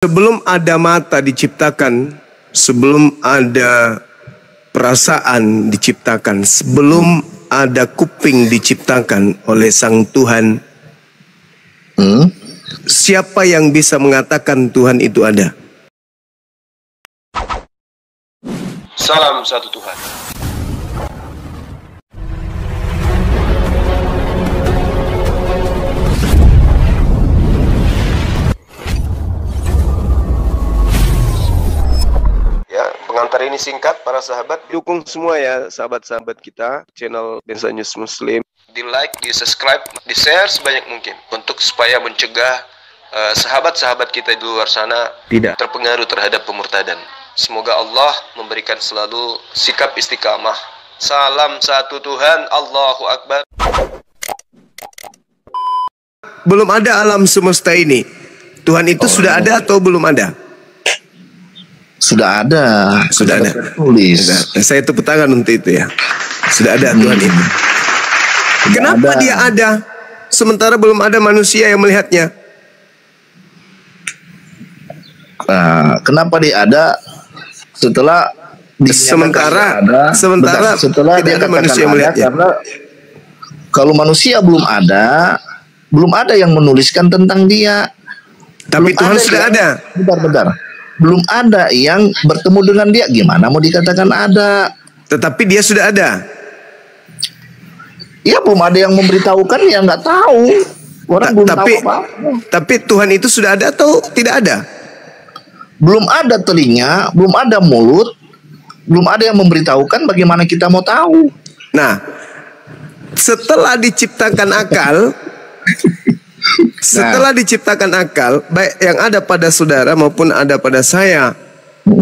Sebelum ada mata diciptakan, sebelum ada perasaan diciptakan, sebelum ada kuping diciptakan oleh Sang Tuhan, siapa yang bisa mengatakan Tuhan itu ada? Salam satu Tuhan. Ya, pengantar ini singkat para sahabat. Dukung semua ya sahabat-sahabat kita, channel Densa News Muslim. Di like, di subscribe, di share sebanyak mungkin untuk supaya mencegah sahabat-sahabat kita di luar sana Tidak terpengaruh terhadap pemurtadan. Semoga Allah memberikan selalu sikap istiqamah. Salam satu Tuhan, Allahu Akbar. Belum ada alam semesta ini. Tuhan itu sudah ada atau belum ada? Sudah ada. Sudah ada. Tulis. Saya tepuk tangan untuk itu ya. Sudah ada Tuhan itu. Kenapa dia ada sementara belum ada manusia yang melihatnya? Kenapa dia ada setelah sementara dia ada manusia yang melihatnya? Karena kalau manusia belum ada yang menuliskan tentang dia. Tapi Tuhan sudah ada. Bentar. Belum ada yang bertemu dengan dia. Gimana mau dikatakan ada? Tetapi dia sudah ada. Ya belum ada yang memberitahukan, ya nggak tahu. Orang belum tahu apa. Tapi Tuhan itu sudah ada atau tidak ada? Belum ada telinga, belum ada mulut, belum ada yang memberitahukan, bagaimana kita mau tahu? Nah, setelah diciptakan akal, diciptakan akal, baik yang ada pada saudara maupun ada pada saya,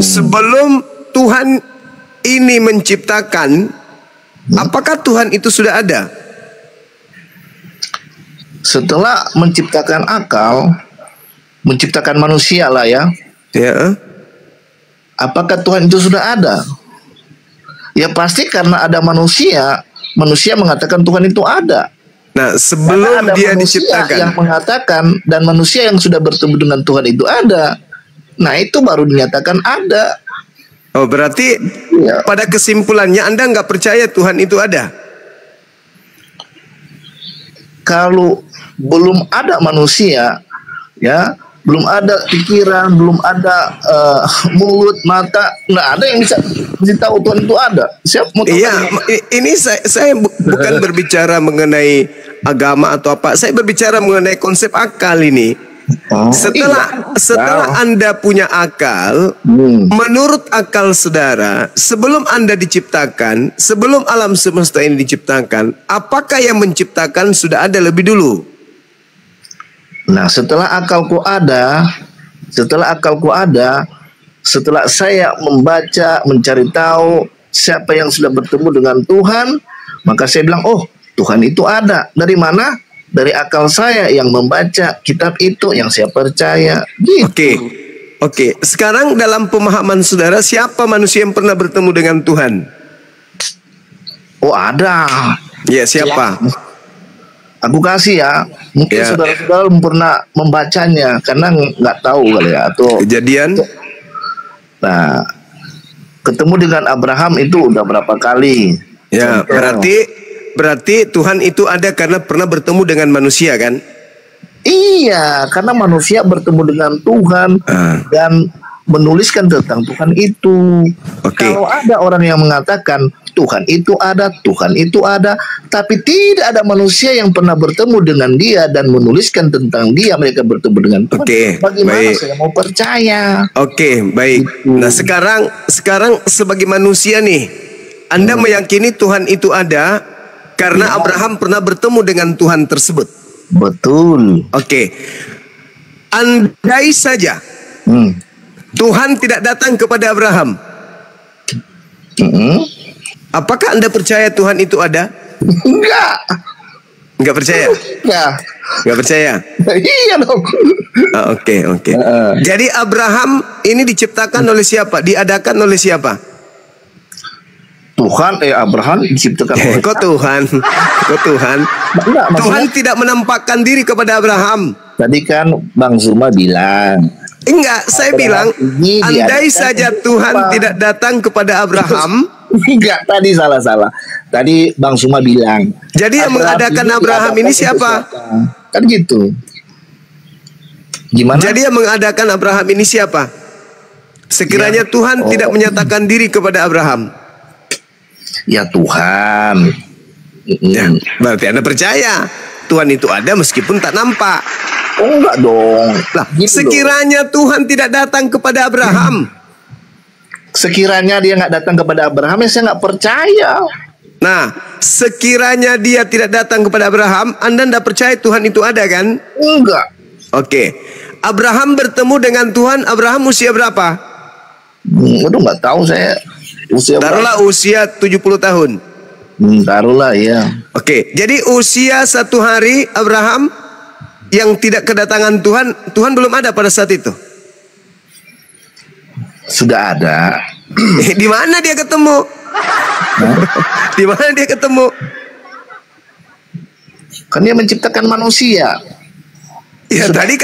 sebelum Tuhan ini menciptakan, apakah Tuhan itu sudah ada? Setelah menciptakan akal, menciptakan manusia lah ya. Ya. Apakah Tuhan itu sudah ada? Ya pasti karena ada manusia mengatakan Tuhan itu ada. Nah, sebelum dia diciptakan, yang mengatakan dan manusia yang sudah bertemu dengan Tuhan itu ada. Nah, itu baru dinyatakan ada. Oh, berarti ya. Pada kesimpulannya Anda nggak percaya Tuhan itu ada? Kalau belum ada manusia, ya, belum ada pikiran, belum ada mulut, mata, nggak ada yang bisa tahu Tuhan itu ada. Siapa mau tahu? Iya, ini saya bukan berbicara mengenai agama atau apa. Saya berbicara mengenai konsep akal ini. Setelah Anda punya akal, menurut akal saudara, sebelum Anda diciptakan, sebelum alam semesta ini diciptakan, apakah yang menciptakan sudah ada lebih dulu? Nah, setelah akalku ada, setelah saya membaca, mencari tahu siapa yang sudah bertemu dengan Tuhan, maka saya bilang, oh, Tuhan itu ada. Dari mana? Dari akal saya yang membaca kitab itu, yang saya percaya. Gitu. Oke. Sekarang dalam pemahaman saudara, siapa manusia yang pernah bertemu dengan Tuhan? Oh, ada. Ya, siapa? Aku kasih ya, mungkin Ya. saudara-saudara belum pernah membacanya karena nggak tahu kali ya, atau Kejadian. Nah, ketemu dengan Abraham itu udah berapa kali? Ya, berarti Tuhan itu ada karena pernah bertemu dengan manusia kan? Iya, karena manusia bertemu dengan Tuhan dan menuliskan tentang Tuhan itu. Kalau ada orang yang mengatakan Tuhan itu ada, tapi tidak ada manusia yang pernah bertemu dengan dia dan menuliskan tentang dia, mereka bertemu dengan Tuhan. Bagaimana saya mau percaya? Baik. Nah, sekarang sebagai manusia nih, Anda meyakini Tuhan itu ada karena Abraham pernah bertemu dengan Tuhan tersebut. Betul. Andai saja Tuhan tidak datang kepada Abraham, apakah Anda percaya Tuhan itu ada? Enggak percaya? Enggak percaya? Iya dong. Oke. Jadi Abraham ini diciptakan oleh siapa? Diadakan oleh siapa? Tuhan, Abraham diciptakan oleh Kok Tuhan? Tuhan tidak menampakkan diri kepada Abraham. Tadi kan Bang Zuma bilang Enggak, saya bilang andai saja Tuhan tidak datang kepada Abraham. Enggak, tadi salah. Tadi Bang Suma bilang. Jadi yang mengadakan Abraham ini siapa? Kan gitu. Gimana? Jadi yang mengadakan Abraham ini siapa? Sekiranya Tuhan tidak menyatakan diri kepada Abraham. Ya Tuhan. Ya, berarti Anda percaya Tuhan itu ada meskipun tak nampak. Oh enggak dong. Lah, sekiranya Tuhan tidak datang kepada Abraham. Sekiranya dia nggak datang kepada Abraham, ya saya nggak percaya. Nah, sekiranya dia tidak datang kepada Abraham, Anda tidak percaya Tuhan itu ada kan? Enggak. Oke. Abraham bertemu dengan Tuhan, Abraham usia berapa? Waduh, nggak tahu saya. Taruhlah usia 70 tahun. Taruhlah ya. Oke, jadi usia 1 hari Abraham yang tidak kedatangan Tuhan, Tuhan belum ada pada saat itu. Sudah ada. Di mana dia ketemu? Di mana dia ketemu? Kan dia menciptakan manusia. Ya, tadi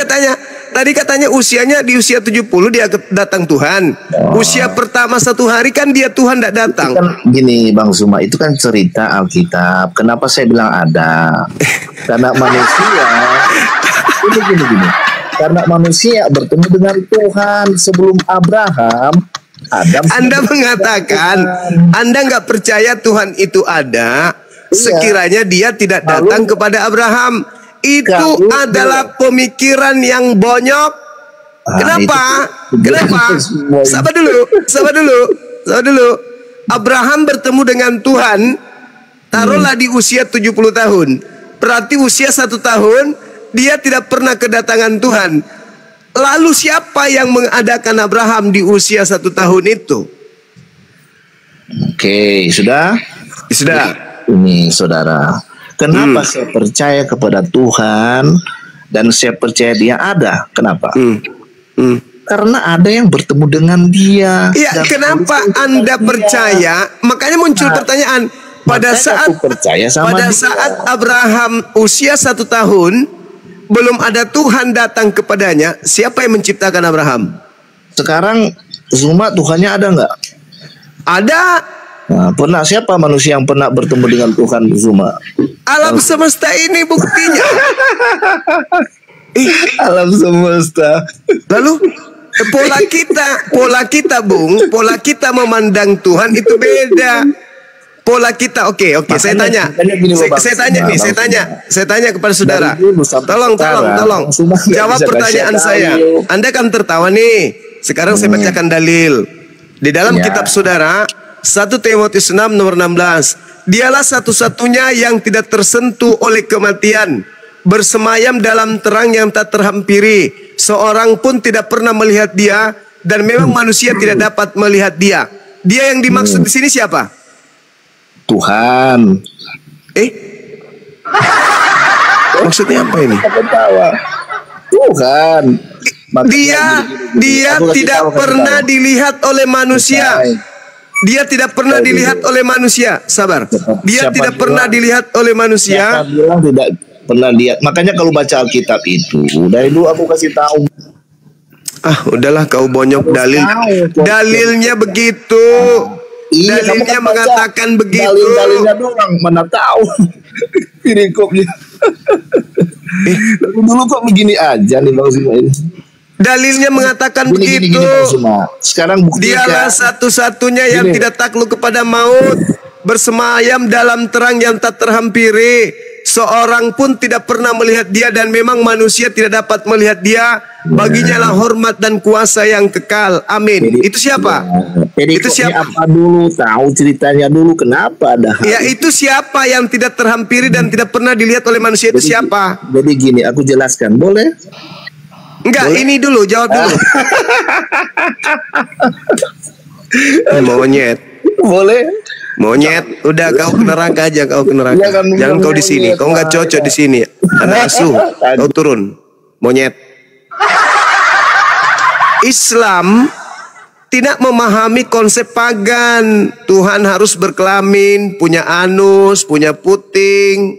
katanya usianya di usia 70 dia datang Tuhan. Usia pertama 1 hari kan dia Tuhan tidak datang. Kan gini Bang Suma, itu kan cerita Alkitab. Kenapa saya bilang ada? Karena manusia gini. Karena manusia bertemu dengan Tuhan sebelum Abraham. Anda mengatakan Anda nggak percaya Tuhan itu ada. Sekiranya dia tidak datang kepada Abraham. Itu adalah pemikiran yang bonyok. Kenapa? Kenapa? Sabar dulu. Abraham bertemu dengan Tuhan, taruhlah di usia 70 tahun. Berarti usia 1 tahun dia tidak pernah kedatangan Tuhan. Lalu siapa yang mengadakan Abraham di usia 1 tahun itu? Oke, sudah. Ini saudara, kenapa saya percaya kepada Tuhan dan saya percaya dia ada? Kenapa? Karena ada yang bertemu dengan dia. Ya, kenapa Anda percaya? Makanya muncul pertanyaan. Pada saat Abraham usia 1 tahun, belum ada Tuhan datang kepadanya. Siapa yang menciptakan Abraham? Sekarang Zuma Tuhannya ada nggak? Ada. Nah, pernah siapa manusia yang pernah bertemu dengan Tuhan Zuma? Alam semesta ini buktinya. Alam semesta. Lalu pola kita Bung, pola kita memandang Tuhan itu beda. Pola kita, oke, saya tanya kepada saudara. Tolong. Jawab pertanyaan saya. Anda kan tertawa nih. Sekarang saya bacakan dalil. Di dalam kitab saudara, 1 Timotius 6 nomor 16. Dialah satu-satunya yang tidak tersentuh oleh kematian, bersemayam dalam terang yang tak terhampiri. Seorang pun tidak pernah melihat dia, dan memang manusia tidak dapat melihat dia. Dia yang dimaksud di sini siapa? Tuhan. Maksudnya apa ini? Tuhan. Dia tidak pernah dilihat oleh manusia. Dia tidak pernah dilihat oleh manusia. Sabar. Dia tidak pernah dilihat oleh manusia. Siapa bilang tidak pernah lihat? Makanya kalau baca Alkitab itu, dari dulu aku kasih tahu. Udahlah kau bonyok dalil. Dalilnya begitu. Iya, dalilnya mengatakan begitu. Dalilnya doang, mana tahu. Perikopnya. Dulu kok begini aja nih Bang Suma ini. Dalilnya mengatakan begitu. Sekarang buktikan. Dialah satu-satunya yang tidak takluk kepada maut, bersemayam dalam terang yang tak terhampiri. Seorang pun tidak pernah melihat dia, dan memang manusia tidak dapat melihat dia. Baginya lah hormat dan kuasa yang kekal. Amin. Itu siapa? Itu siapa? Apa dulu? Tahu ceritanya dulu kenapa ada? Ya, itu siapa yang tidak terhampiri dan tidak pernah dilihat oleh manusia? Itu siapa? Jadi gini, aku jelaskan, boleh? Enggak, boleh? Ini dulu, jawab dulu. Monyet. Boleh? Monyet, udah kau ke neraka aja, kau ke neraka. Jangan kau di sini, kau nggak cocok di sini. Anak asuh, kau turun, monyet. Islam tidak memahami konsep pagan. Tuhan harus berkelamin, punya anus, punya puting,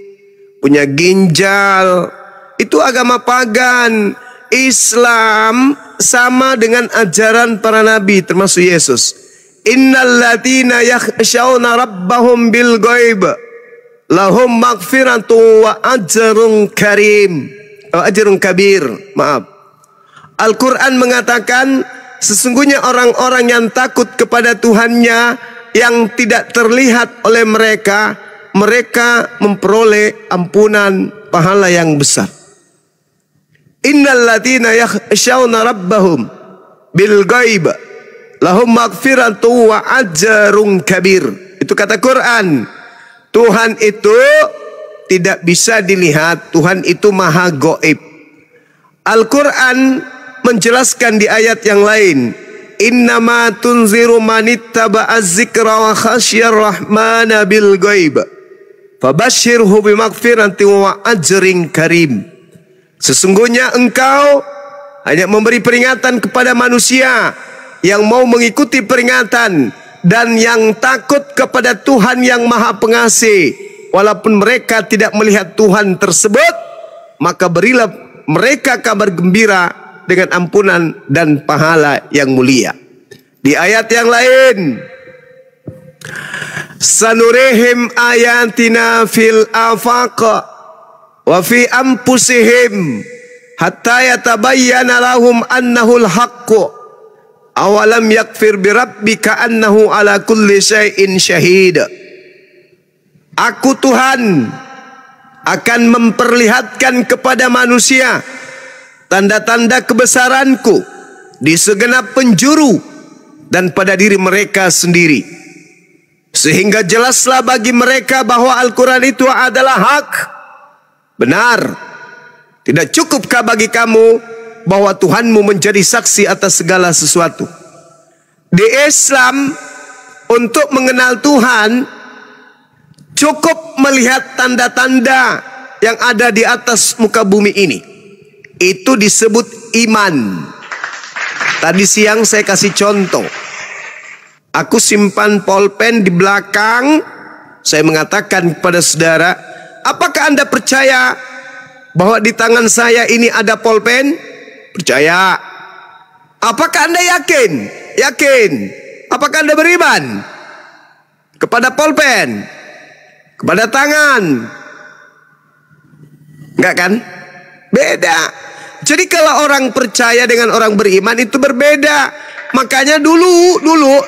punya ginjal. Itu agama pagan. Islam sama dengan ajaran para nabi termasuk Yesus. Innal ladzina yakhshawna rabbahum bil ghaib lahum maghfiratun wa ajrun karim. Ajrun kabir. Maaf. Al-Quran mengatakan sesungguhnya orang-orang yang takut kepada Tuhannya yang tidak terlihat oleh mereka, mereka memperoleh ampunan pahala yang besar. Innal ladzina yakhshawna rabbahum bil ghaib lahum maghfiratun wa ajrun kabir. Itu kata Quran. Tuhan itu tidak bisa dilihat, Tuhan itu maha gaib. Al-Quran menjelaskan di ayat yang lain, innama tunziru manittaba'a dzikra wa khasyar rahmana bil ghaib fabashshirhu bimaghfiratin wa ajrin karim. Sesungguhnya engkau hanya memberi peringatan kepada manusia yang mau mengikuti peringatan dan yang takut kepada Tuhan yang Maha Pengasih. Walaupun mereka tidak melihat Tuhan tersebut, maka berilah mereka kabar gembira dengan ampunan dan pahala yang mulia. Di ayat yang lain, sanurihim ayatina fil afaq wa fi anfusihim hatta yatabayyana lahum annahul haqqu awalam yakfir bi rabbika annahu ala kulli syai'in syahid. Aku Tuhan akan memperlihatkan kepada manusia tanda-tanda kebesaranku di segenap penjuru dan pada diri mereka sendiri, sehingga jelaslah bagi mereka bahwa Al-Quran itu adalah hak, benar. Tidak cukupkah bagi kamu bahwa Tuhanmu menjadi saksi atas segala sesuatu? Di Islam, untuk mengenal Tuhan cukup melihat tanda-tanda yang ada di atas muka bumi ini. Itu disebut iman. Tadi siang saya kasih contoh. Aku simpan pulpen di belakang. Saya mengatakan kepada saudara, apakah Anda percaya bahwa di tangan saya ini ada pulpen? Percaya. Apakah Anda yakin? Yakin. Apakah Anda beriman kepada pulpen? Kepada tangan? Enggak kan? Beda. Jadi kalau orang percaya dengan orang beriman itu berbeda. Makanya dulu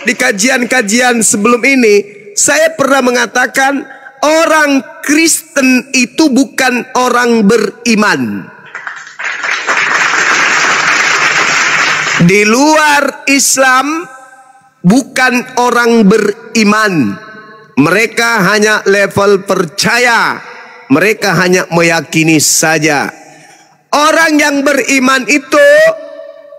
di kajian-kajian sebelum ini saya pernah mengatakan orang Kristen itu bukan orang beriman. Di luar Islam bukan orang beriman. Mereka hanya level percaya. Mereka hanya meyakini saja. Orang yang beriman itu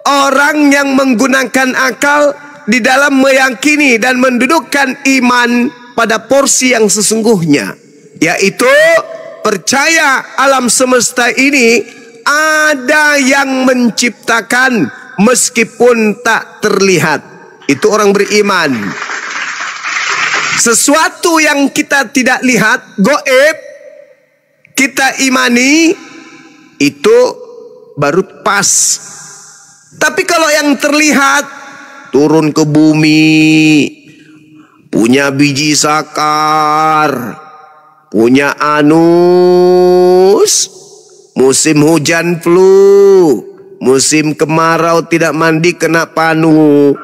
orang yang menggunakan akal di dalam meyakini dan mendudukkan iman pada porsi yang sesungguhnya, yaitu percaya alam semesta ini ada yang menciptakan meskipun tak terlihat. Itu orang beriman. Sesuatu yang kita tidak lihat, gaib, kita imani, itu baru pas. Tapi kalau yang terlihat, turun ke bumi, punya biji sakar, punya anus, musim hujan flu, musim kemarau tidak mandi kena panu,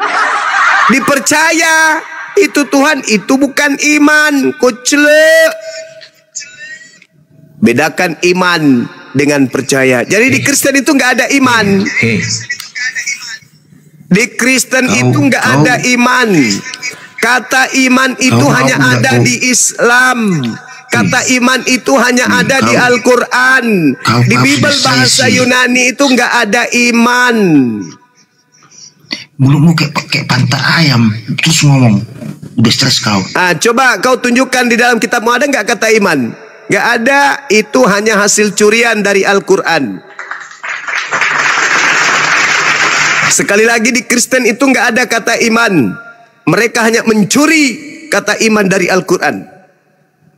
dipercaya itu Tuhan, itu bukan iman. Kuclek. Bedakan iman dengan percaya. Jadi di Kristen itu nggak ada iman. Di Kristen itu nggak ada iman. Kata iman itu hanya ada di Islam. Kata iman itu hanya ada di Al-Quran. Di Bible bahasa Yunani itu nggak ada iman. Mulutmu kayak pantat ayam terus ngomong, udah stres kau. Coba kau tunjukkan di dalam kitabmu ada nggak kata iman? Nggak ada. Itu hanya hasil curian dari Al-Quran. Sekali lagi, di Kristen itu nggak ada kata iman. Mereka hanya mencuri kata iman dari Al-Quran.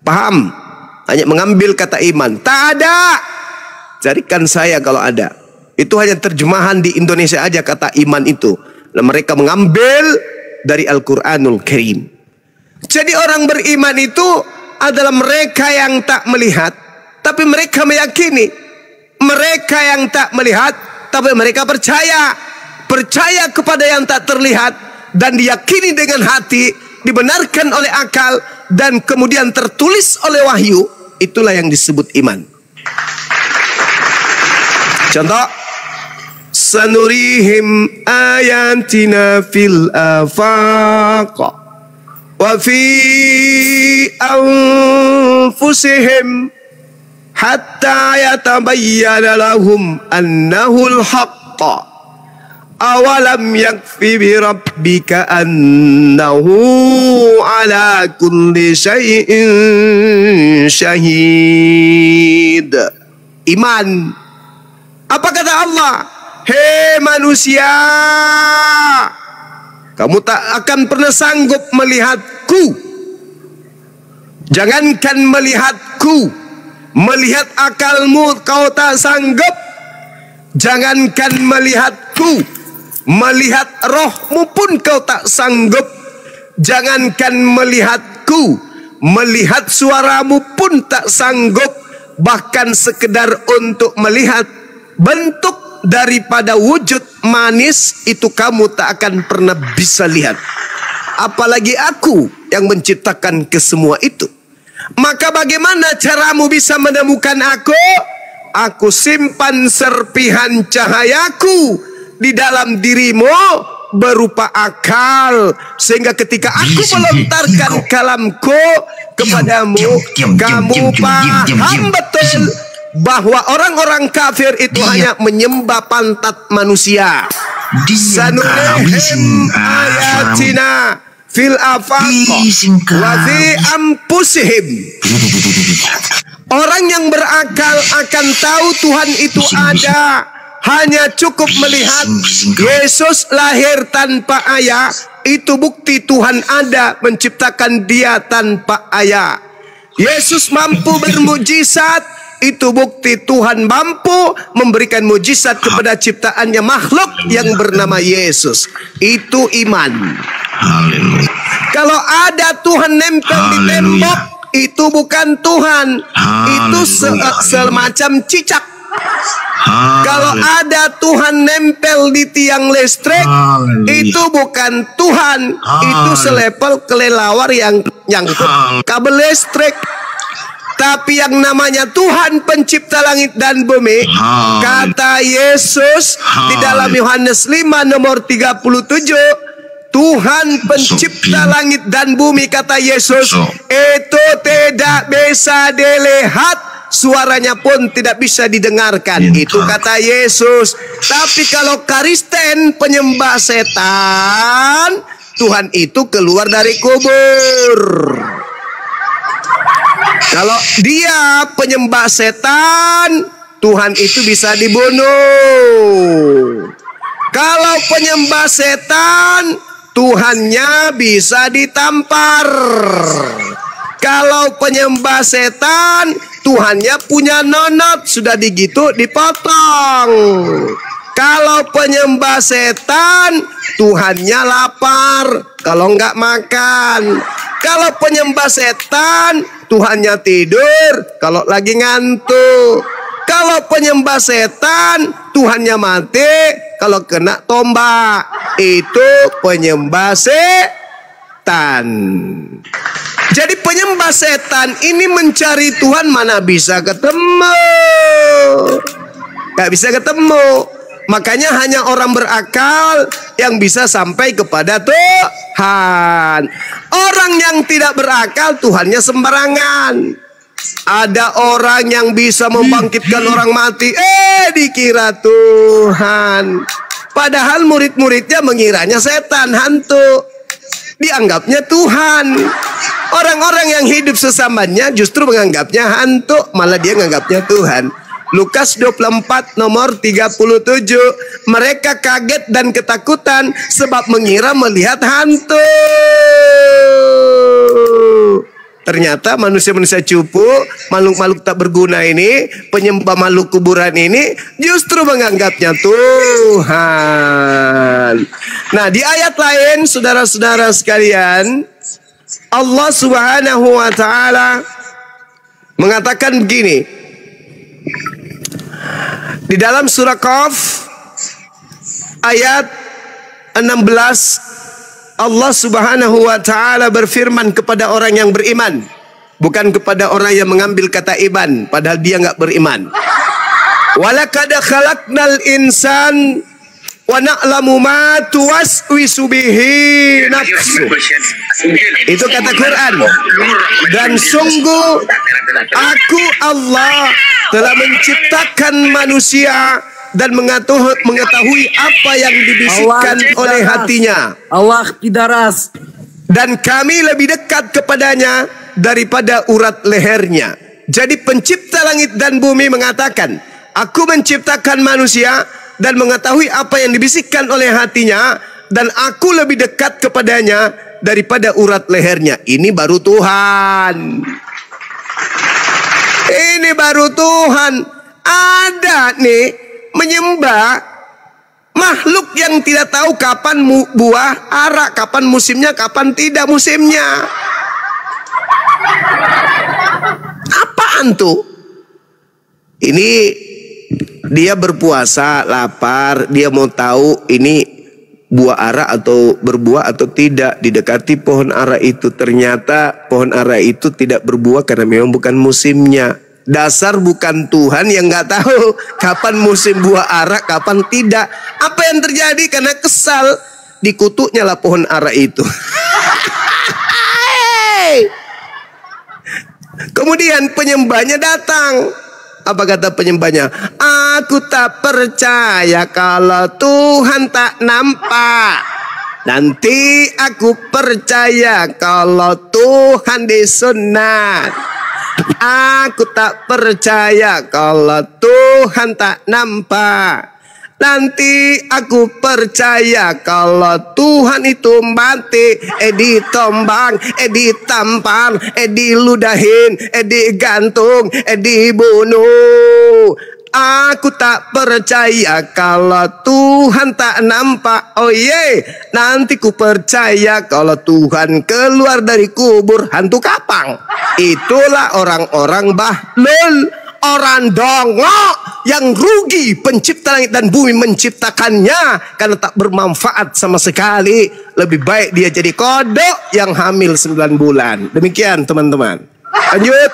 Paham? Hanya mengambil kata iman. Tak ada. Carikan saya kalau ada. Itu hanya terjemahan di Indonesia aja kata iman itu. Dan mereka mengambil dari Al-Quranul Karim. Jadi orang beriman itu adalah mereka yang tak melihat, tapi mereka meyakini. Mereka yang tak melihat, tapi mereka percaya. Percaya kepada yang tak terlihat, dan diyakini dengan hati, dibenarkan oleh akal, dan kemudian tertulis oleh wahyu. Itulah yang disebut iman. Contoh, sanurihim ayatina fil afaq wa fi anfusihim hatta yatabayyana lahum annahul haqq. Awalam yakfi bi rabbika annahu ala kulli syai'in syahid. Iman. Apa kata Allah? Hei manusia, kamu tak akan pernah sanggup melihatku. Jangankan melihatku, melihat akalmu kau tak sanggup. Jangankan melihatku, melihat rohmu pun kau tak sanggup. Jangankan melihatku, melihat suaramu pun tak sanggup. Bahkan sekedar untuk melihat bentuk daripada wujud manis itu kamu tak akan pernah bisa lihat. Apalagi aku yang menciptakan kesemua itu. Maka bagaimana caramu bisa menemukan aku? Aku simpan serpihan cahayaku di dalam dirimu berupa akal, sehingga ketika aku melontarkan kalamku kepadamu, kamu paham betul bahwa orang-orang kafir itu hanya menyembah pantat manusia. Sanurihim ayatina fil afaq wa fi anfusihim. Orang yang berakal akan tahu Tuhan itu ada. Hanya cukup melihat Yesus lahir tanpa ayah, itu bukti Tuhan ada menciptakan dia tanpa ayah. Yesus mampu bermujizat, itu bukti Tuhan mampu memberikan mujizat kepada ciptaannya makhluk yang bernama Yesus. Itu iman. Kalau ada Tuhan nempel di tembok, itu bukan Tuhan. Itu semacam cicak. Kalau ada Tuhan nempel di tiang listrik, itu bukan Tuhan. Itu selepel kelelawar yang nyangkut kabel listrik. Tapi yang namanya Tuhan pencipta langit dan bumi, kata Yesus di dalam Yohanes 5 nomor 37, Tuhan pencipta langit dan bumi, kata Yesus, itu tidak bisa dilihat, suaranya pun tidak bisa didengarkan. Itu kata Yesus. Tapi kalau Kristen penyembah setan, Tuhan itu keluar dari kubur. Kalau dia penyembah setan, Tuhan itu bisa dibunuh. Kalau penyembah setan, Tuhannya bisa ditampar. Kalau penyembah setan, Tuhannya punya nonot, sudah digitu dipotong. Kalau penyembah setan, Tuhannya lapar, kalau enggak makan. Kalau penyembah setan, Tuhannya tidur, kalau lagi ngantuk. Kalau penyembah setan, Tuhannya mati, kalau kena tombak. Itu penyembah setan. Jadi penyembah setan ini mencari Tuhan mana bisa ketemu. Gak bisa ketemu. Makanya hanya orang berakal yang bisa sampai kepada Tuhan. Orang yang tidak berakal, Tuhannya sembarangan. Ada orang yang bisa membangkitkan orang mati, dikira Tuhan. Padahal murid-muridnya mengiranya setan, hantu. Dianggapnya Tuhan. Orang-orang yang hidup sesamanya justru menganggapnya hantu, malah dia menganggapnya Tuhan. Lukas 24 nomor 37. Mereka kaget dan ketakutan sebab mengira melihat hantu. ternyata manusia-manusia cupu, makhluk-makhluk tak berguna ini, penyembah makhluk kuburan ini justru menganggapnya Tuhan. Nah, di ayat lain, saudara-saudara sekalian, Allah Subhanahu wa taala mengatakan begini. Di dalam surah Qaf ayat 16, Allah Subhanahu wa taala berfirman kepada orang yang beriman, bukan kepada orang yang mengambil kata iman padahal dia enggak beriman. Walaqad khalaqnal insan wa na'lamu ma tuwaswisu bihi nafsu. Itu kata Quran. Dan sungguh aku Allah telah menciptakan manusia dan mengetahui apa yang dibisikkan oleh hatinya. Allah pidaras. Dan kami lebih dekat kepadanya daripada urat lehernya. Jadi pencipta langit dan bumi mengatakan, aku menciptakan manusia dan mengetahui apa yang dibisikkan oleh hatinya, dan aku lebih dekat kepadanya daripada urat lehernya. Ini baru Tuhan. Ini baru Tuhan. Ada nih menyembah makhluk yang tidak tahu kapan buah ara, kapan musimnya, kapan tidak musimnya. Apaan tuh? Ini dia berpuasa, lapar, dia mau tahu ini buah ara atau berbuah atau tidak. Didekati pohon ara itu, ternyata pohon ara itu tidak berbuah karena memang bukan musimnya. Dasar bukan Tuhan yang nggak tahu kapan musim buah ara, kapan tidak. Apa yang terjadi? Karena kesal, dikutuknya lah pohon ara itu. Kemudian penyembahnya datang. Apa kata penyembahnya? Aku tak percaya kalau Tuhan tak nampak. Nanti aku percaya kalau Tuhan disunat. Aku tak percaya kalau Tuhan tak nampak. Nanti aku percaya kalau Tuhan itu mati, ditombang, ditampar, diludahin, digantung, dibunuh. Aku tak percaya kalau Tuhan tak nampak. Oh ye, nanti ku percaya kalau Tuhan keluar dari kubur hantu kapang. Itulah orang-orang bahlul, orang dongo yang rugi pencipta langit dan bumi menciptakannya karena tak bermanfaat sama sekali. Lebih baik dia jadi kodok yang hamil 9 bulan. Demikian teman-teman. Lanjut.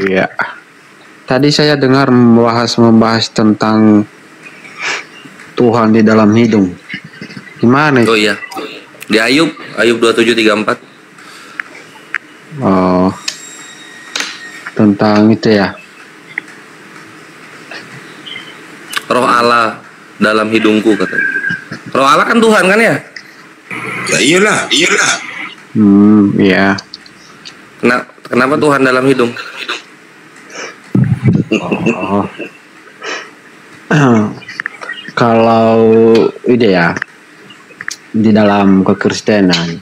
Iya. Tadi saya dengar membahas tentang Tuhan di dalam hidung. Gimana? Oh iya. Di Ayub 27:34. Oh. Tentang itu ya. Roh Allah dalam hidungku katanya. Roh Allah kan Tuhan kan ya? Ya iyalah. Iya. Kenapa Tuhan dalam hidung? Oh. Kalau ide ya, di dalam kekristenan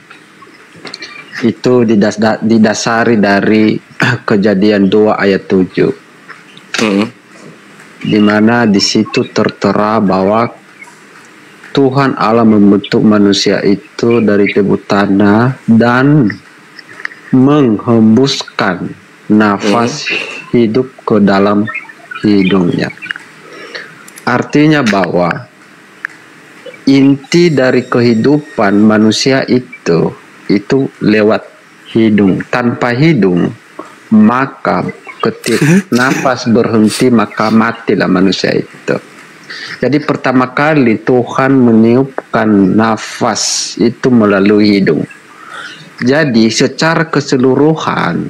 itu didasari dari Kejadian 2 ayat 7, di mana di situ tertera bahwa Tuhan Allah membentuk manusia itu dari tebu tanah dan menghembuskan nafas hidup ke dalam hidungnya. Artinya bahwa inti dari kehidupan manusia itu lewat hidung. Tanpa hidung, maka ketika nafas berhenti maka matilah manusia itu. Jadi pertama kali Tuhan meniupkan nafas itu melalui hidung. Jadi secara keseluruhan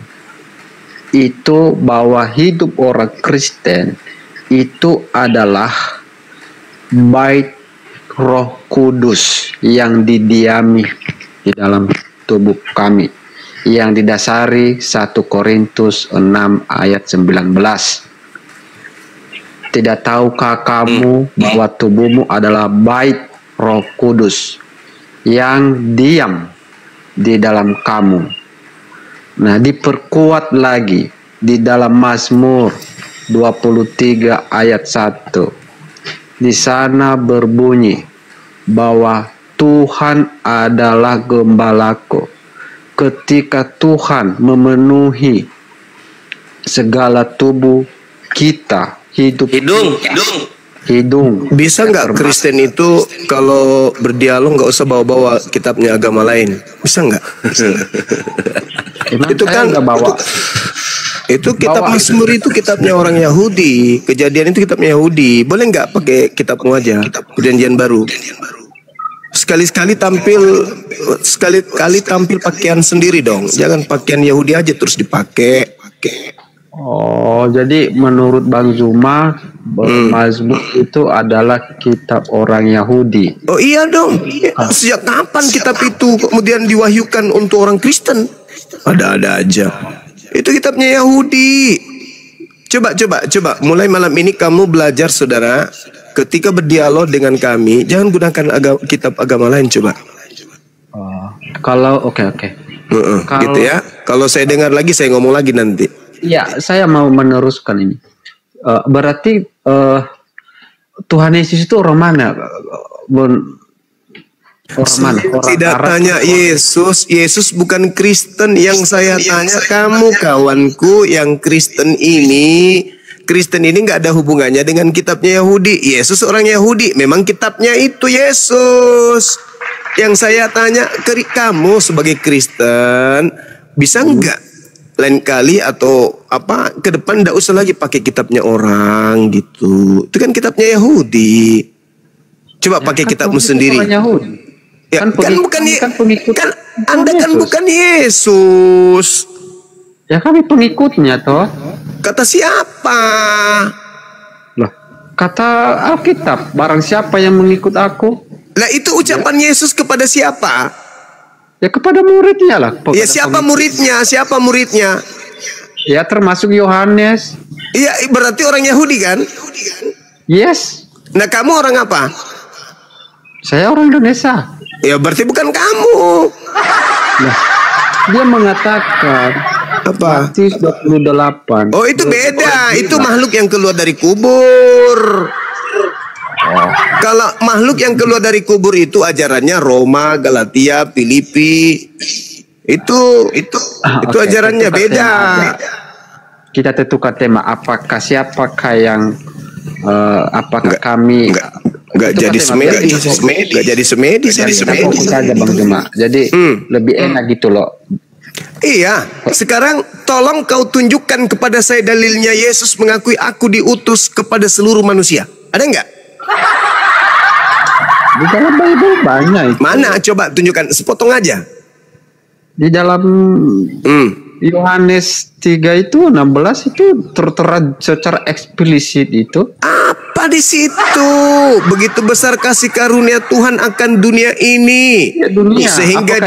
itu bahwa hidup orang Kristen itu adalah bait Roh Kudus yang didiami di dalam tubuh kami, yang didasari 1 Korintus 6 ayat 19. Tidak tahukah kamu bahwa tubuhmu adalah bait Roh Kudus yang diam di dalam kamu. Nah, diperkuat lagi di dalam Mazmur 23 ayat 1. Di sana berbunyi bahwa Tuhan adalah gembalaku. Ketika Tuhan memenuhi segala tubuh kita, hidung. Bisa nggak Kristen itu kalau berdialog nggak usah bawa-bawa kitabnya agama lain? Bisa nggak? Itu kan bawa. Itu kitab Mazmur itu kitabnya orang Yahudi. Kejadian itu kitabnya Yahudi. Boleh nggak pakai kitabmu aja? Perjanjian baru. Sekali-kali tampil pakaian sendiri dong. Jangan pakaian Yahudi aja terus dipakai. Oh, jadi menurut Bang Zuma, Mazmur itu adalah kitab orang Yahudi. Oh iya dong. Sejak kapan kitab itu kemudian diwahyukan untuk orang Kristen? Ada-ada aja. Itu kitabnya Yahudi. Coba. Mulai malam ini kamu belajar, saudara. Ketika berdialog dengan kami, jangan gunakan kitab agama lain, coba. Kalau oke. Gitu ya. Kalau saya dengar lagi, saya ngomong lagi nanti. Ya, saya mau meneruskan ini. Berarti Tuhan Yesus itu orang mana? Orang mana? Tidak tanya Yesus. Yesus bukan Kristen. Yang saya tanya kamu, kawanku yang Kristen ini. Kristen ini nggak ada hubungannya dengan kitabnya Yahudi. Yesus orang Yahudi. Memang kitabnya itu Yesus. Yang saya tanya ke kamu sebagai Kristen, bisa nggak lain kali atau apa ke depan nggak usah lagi pakai kitabnya orang gitu. Itu kan kitabnya Yahudi. Coba pakai kitabmu sendiri. Ya, kan Anda kan bukan Yesus. Ya kami pengikutnya toh. Kata siapa? Loh, kata Alkitab, barang siapa yang mengikut aku. Lah itu ucapan Yesus kepada siapa? Ya kepada muridnya lah. Ya siapa muridnya? Siapa muridnya? Ya termasuk Yohanes. Iya berarti orang Yahudi kan? Yes. Nah kamu orang apa? Saya orang Indonesia. Ya berarti bukan kamu. Nah, dia mengatakan apa? Matius 28. Oh itu beda. Itu makhluk yang keluar dari kubur. Kalau makhluk yang keluar dari kubur itu ajarannya Roma, Galatia, Filipi. Itu ajarannya beda. Kita tentukan tema apakah siapakah yang apakah kami Enggak jadi semedis. Enggak jadi semedis. Saja Bang Juma. Jadi lebih enak gitu loh. Iya, sekarang tolong kau tunjukkan kepada saya dalilnya Yesus mengakui aku diutus kepada seluruh manusia. Ada enggak? Di dalam Bible banyak itu. Mana? Coba tunjukkan, sepotong aja. Di dalam Yohanes 3 itu 16 itu tertera secara eksplisit itu. Apa di situ? Begitu besar kasih karunia Tuhan akan dunia ini, sehingga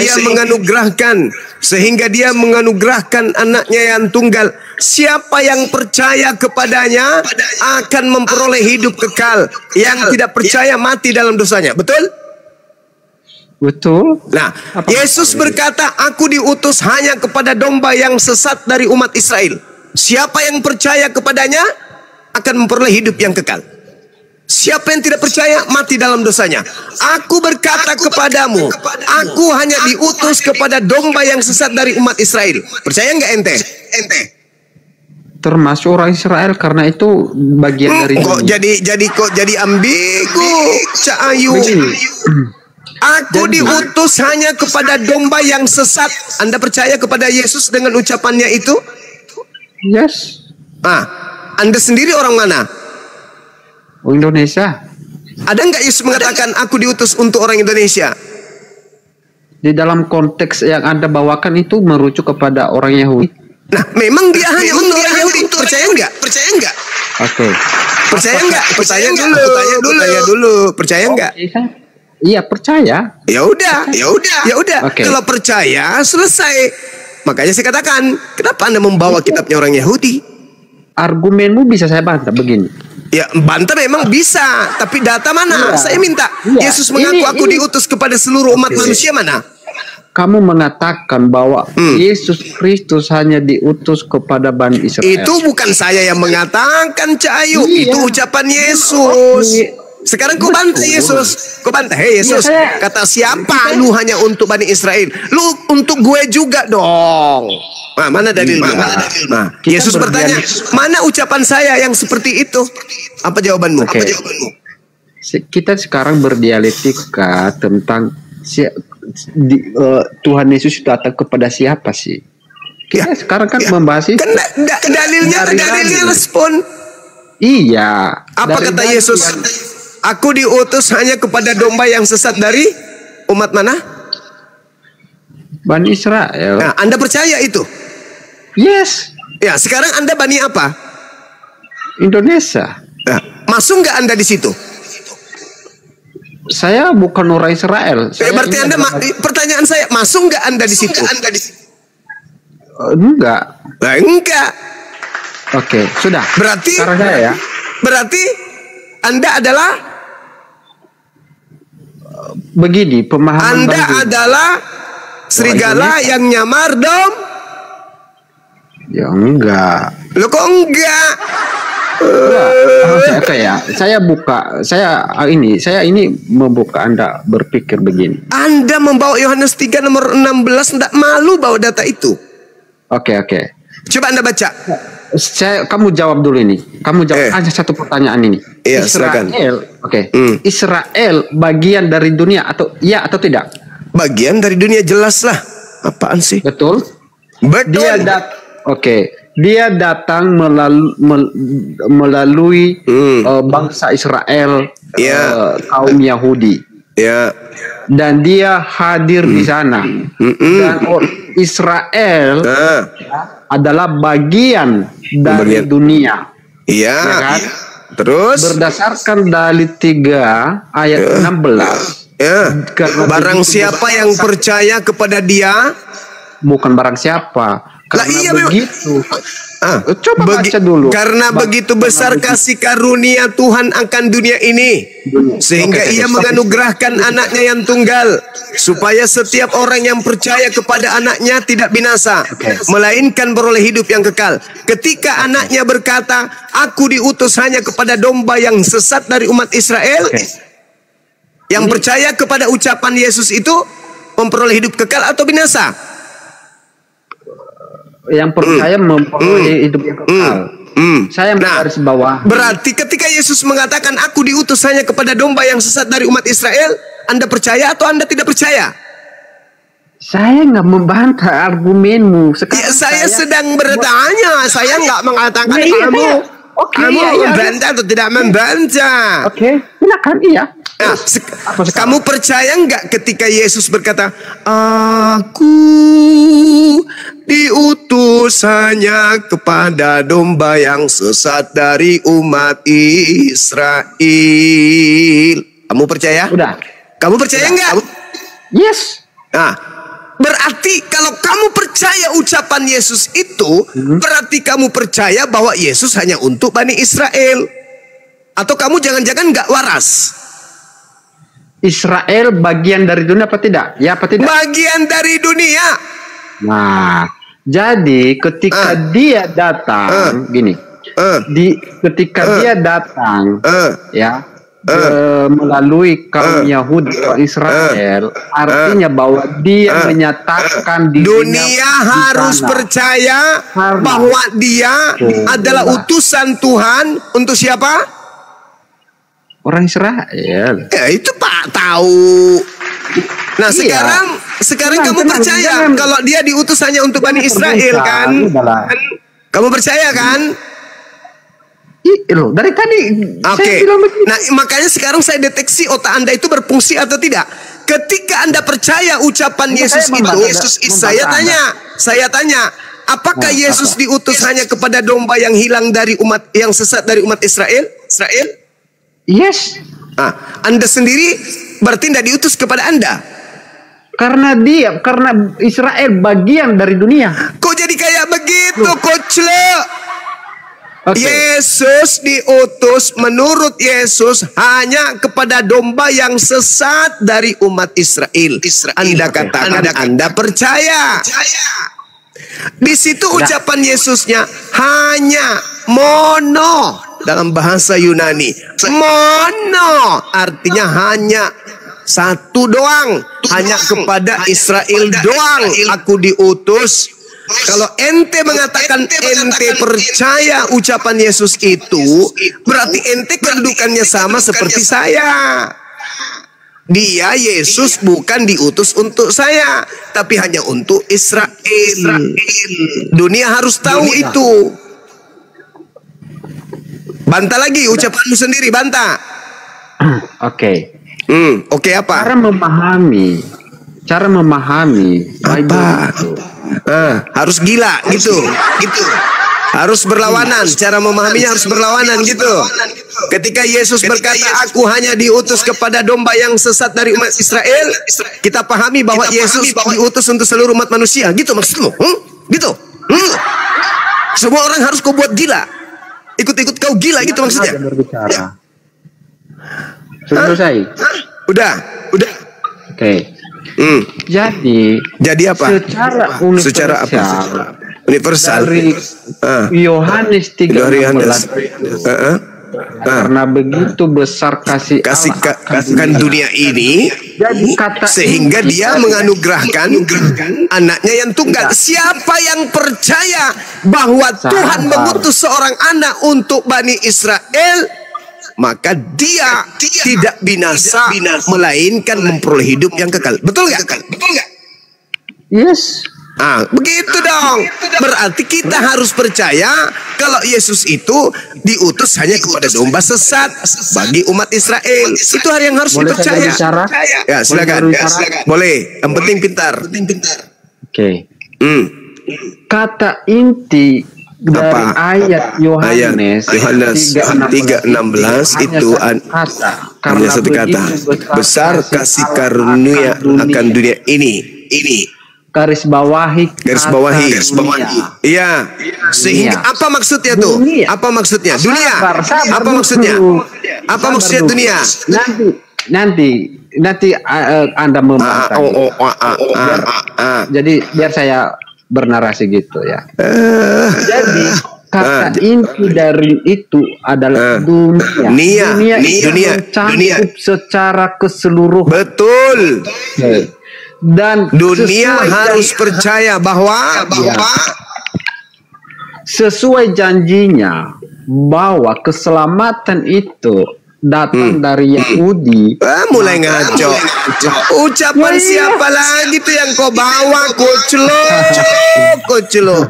dia menganugerahkan anaknya yang tunggal. Siapa yang percaya kepadanya akan memperoleh hidup kekal. Yang tidak percaya mati dalam dosanya. Betul? Betul. Nah, Yesus berkata, aku diutus hanya kepada domba yang sesat dari umat Israel. Siapa yang percaya kepadanya akan memperoleh hidup yang kekal. Siapa yang tidak percaya mati dalam dosanya. Aku berkata kepadamu, aku hanya diutus kepada domba yang sesat dari umat Israel. Percaya nggak ente? Termasuk orang Israel karena itu bagian dari kok jadi ambigu, Cak Ayu. Aku diutus hanya kepada domba yang sesat. Anda percaya kepada Yesus dengan ucapannya itu? Yes. Anda sendiri orang mana? Indonesia. Ada nggak Yesus mengatakan aku diutus untuk orang Indonesia? Di dalam konteks yang Anda bawakan itu merujuk kepada orang Yahudi. Nah, memang dia hanya untuk orang Yahudi. Percaya nggak? Percaya nggak? Oke. Percaya nggak? Percaya dulu. Percaya nggak? Iya percaya. Ya udah. Okay. Kalau percaya selesai. Makanya saya katakan, kenapa Anda membawa kitabnya orang Yahudi? Argumenmu bisa saya bantah begini. Ya bantah memang bisa, tapi data mana? Saya minta. Yesus mengaku aku diutus kepada seluruh umat manusia mana? kamu mengatakan bahwa Yesus Kristus hanya diutus kepada Bani Israel. Itu bukan saya yang mengatakan, Cak Ayu. Itu ucapan Yesus. Sekarang kau bantah Yesus. Kau bantah, hei Yesus. Kata siapa lu hanya untuk Bani Israel? Lu untuk gue juga dong. Nah, mana dalilnya? Nah, Yesus bertanya, mana ucapan saya yang seperti itu? Apa jawabanmu? Apa jawabanmu? Kita sekarang berdialektika tentang Tuhan Yesus datang kepada siapa sih? Kita sekarang kan membahas itu. Dalilnya respon. Iya. Apa kata Yesus? Aku diutus hanya kepada domba yang sesat dari umat mana? Bani Israel. Nah, Anda percaya itu? Yes. Ya, sekarang Anda Bani apa? Indonesia. Nah, masuk nggak Anda di situ? Saya bukan orang Israel. Berarti Anda pertanyaan saya, masuk nggak Anda di situ? Enggak. Nah, enggak. Oke, sudah. Berarti sekarang saya ya. Berarti Anda adalah begini pemahaman Anda adalah serigala yang nyamar dom? Ya enggak. Lo kok enggak? Saya ini membuka Anda berpikir begini. Anda membawa Yohanes 3 nomor 16, tidak malu bawa data itu. Oke. Coba Anda baca. Kamu jawab dulu ini. Kamu jawab aja satu pertanyaan ini. Iya, Israel, silakan. Israel bagian dari dunia atau ya atau tidak? Bagian dari dunia, jelas lah. Apaan sih? Betul. Dia datang melalui bangsa Israel, kaum Yahudi. Dan dia hadir di sana. Dan Israel adalah bagian dari dunia. Iya. Ya kan? Terus berdasarkan dalil 3 ayat 16. Barang siapa yang percaya kepada dia, bukan barang siapa. Karena begitu. Coba baca dulu. Karena begitu besar kasih karunia Tuhan akan dunia ini, sehingga ia menganugerahkan anaknya yang tunggal, supaya setiap orang yang percaya kepada anaknya tidak binasa, melainkan beroleh hidup yang kekal. Ketika anaknya berkata, aku diutus hanya kepada domba yang sesat dari umat Israel, yang percaya kepada ucapan Yesus itu memperoleh hidup kekal atau binasa? Yang percaya memperoleh hidup yang kekal. Saya menggaris bawah. Berarti ketika Yesus mengatakan aku diutus hanya kepada domba yang sesat dari umat Israel, Anda percaya atau Anda tidak percaya? Saya nggak membantah argumenmu. Sekarang saya sedang bertanya. Saya nggak mengatakan kamu membantah atau tidak membantah. Silakan. Iya. Nah, kamu percaya nggak ketika Yesus berkata, aku diutus hanya kepada domba yang sesat dari umat Israel? Kamu percaya? Udah. Kamu percaya nggak? Yes. Nah, berarti kalau kamu percaya ucapan Yesus itu, berarti kamu percaya bahwa Yesus hanya untuk Bani Israel. Atau kamu jangan-jangan nggak waras? Israel bagian dari dunia apa tidak? Ya apa tidak? Bagian dari dunia. Nah, jadi ketika dia datang, ketika dia datang, melalui kaum Yahudi Israel, artinya bahwa dia menyatakan di dunia harus percaya bahwa dia adalah utusan Tuhan untuk siapa? Orang Israel. Ya itu Pak tahu. Nah sekarang kamu percaya kalau dia diutus hanya untuk Bani Israel kan? Kamu percaya kan? Dari tadi. Oke. Nah makanya sekarang saya deteksi otak Anda itu berfungsi atau tidak. Ketika Anda percaya ucapan Yesus itu, saya tanya, apakah Yesus diutus hanya kepada domba yang hilang dari umat yang sesat dari umat Israel? Yes. Nah, Anda sendiri berarti tidak diutus kepada Anda. Karena Israel bagian dari dunia. Kok jadi kayak begitu, Coach? Yesus diutus menurut Yesus hanya kepada domba yang sesat dari umat Israel. Anda katakan Anda percaya. Di situ ucapan Yesusnya hanya, mono dalam bahasa Yunani. Mono artinya hanya, satu doang, hanya kepada Israel doang aku diutus. Kalau ente mengatakan ente percaya ucapan Yesus itu, berarti ente kedudukannya sama seperti saya. Dia, Yesus, bukan diutus untuk saya, tapi hanya untuk Israel. Dunia harus tahu itu. Bantah lagi ucapanmu sendiri, bantah. Oke. Oke apa? Cara memahami apa? Harus gila gitu. Harus berlawanan. Cara memahaminya harus berlawanan gitu. Ketika Yesus berkata aku hanya diutus kepada domba yang sesat dari umat Israel, kita pahami bahwa Yesus diutus untuk seluruh umat manusia. Gitu maksudmu? Gitu. Semua orang harus kau buat gila. Ikut-ikut kau gila gitu maksudnya. Sudah selesai. Udah. Oke. Jadi apa? Secara universal dari Yohanes 3:16. Karena begitu besar kasih akan dunia ini, sehingga Dia menganugerahkan anaknya yang tunggal. Siapa yang percaya bahwa Tuhan mengutus seorang anak untuk Bani Israel, maka dia tidak binasa, melainkan memperoleh hidup yang kekal. Betul nggak? Yes. Begitu dong. Berarti kita harus percaya kalau Yesus itu diutus hanya kepada domba sesat bagi umat Israel. Itu hal yang harus dipercaya. Ya, silakan. Boleh. Yang penting pintar. Oke. Kata inti dari ayat Yohanes 3:16 itu hanya satu kata. Besar kasih karunia akan dunia ini. Garis bawahi. Iya. Sehingga apa maksudnya tuh? Apa maksudnya? Dunia. Apa maksudnya? Apa maksudnya dunia? Nanti Anda membahas. Jadi biar saya bernarasi gitu ya. Jadi kata inti dari itu adalah dunia. Dunia secara keseluruhan. Betul. Dan dunia harus percaya bahwa sesuai janjinya bahwa keselamatan itu datang dari Yahudi. Mulai ngaco. Ucapan siapa lagi tuh yang kau bawa? Koclo.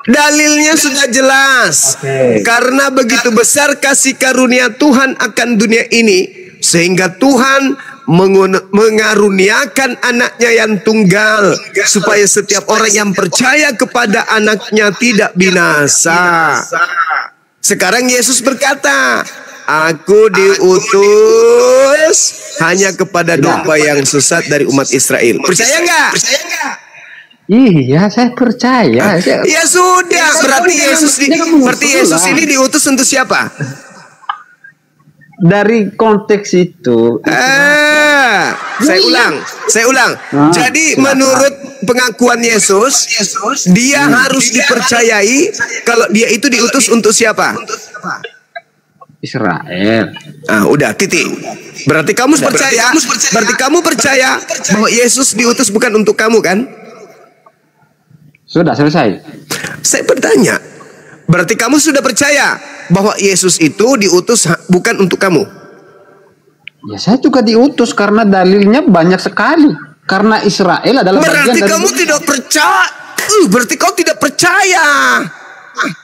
Dalilnya sudah jelas. Karena begitu besar kasih karunia Tuhan akan dunia ini, sehingga Tuhan mengaruniakan anaknya yang tunggal, supaya setiap orang yang percaya kepada anaknya tidak binasa. Sekarang Yesus berkata, aku diutus hanya kepada domba yang sesat dari umat Israel. Percaya nggak? Iya, saya percaya. Ya sudah, berarti Yesus ini diutus untuk siapa? Dari konteks itu. Saya ulang. Jadi menurut pengakuan Yesus, dia harus dipercayai kalau dia itu diutus untuk siapa? Israel. Udah, titik. Berarti kamu percaya bahwa Yesus diutus bukan untuk kamu kan? Sudah selesai. Saya bertanya, berarti kamu sudah percaya bahwa Yesus itu diutus bukan untuk kamu? Ya, saya juga diutus karena dalilnya banyak sekali. Karena Israel adalah berarti kamu tidak percaya. Berarti kau tidak percaya.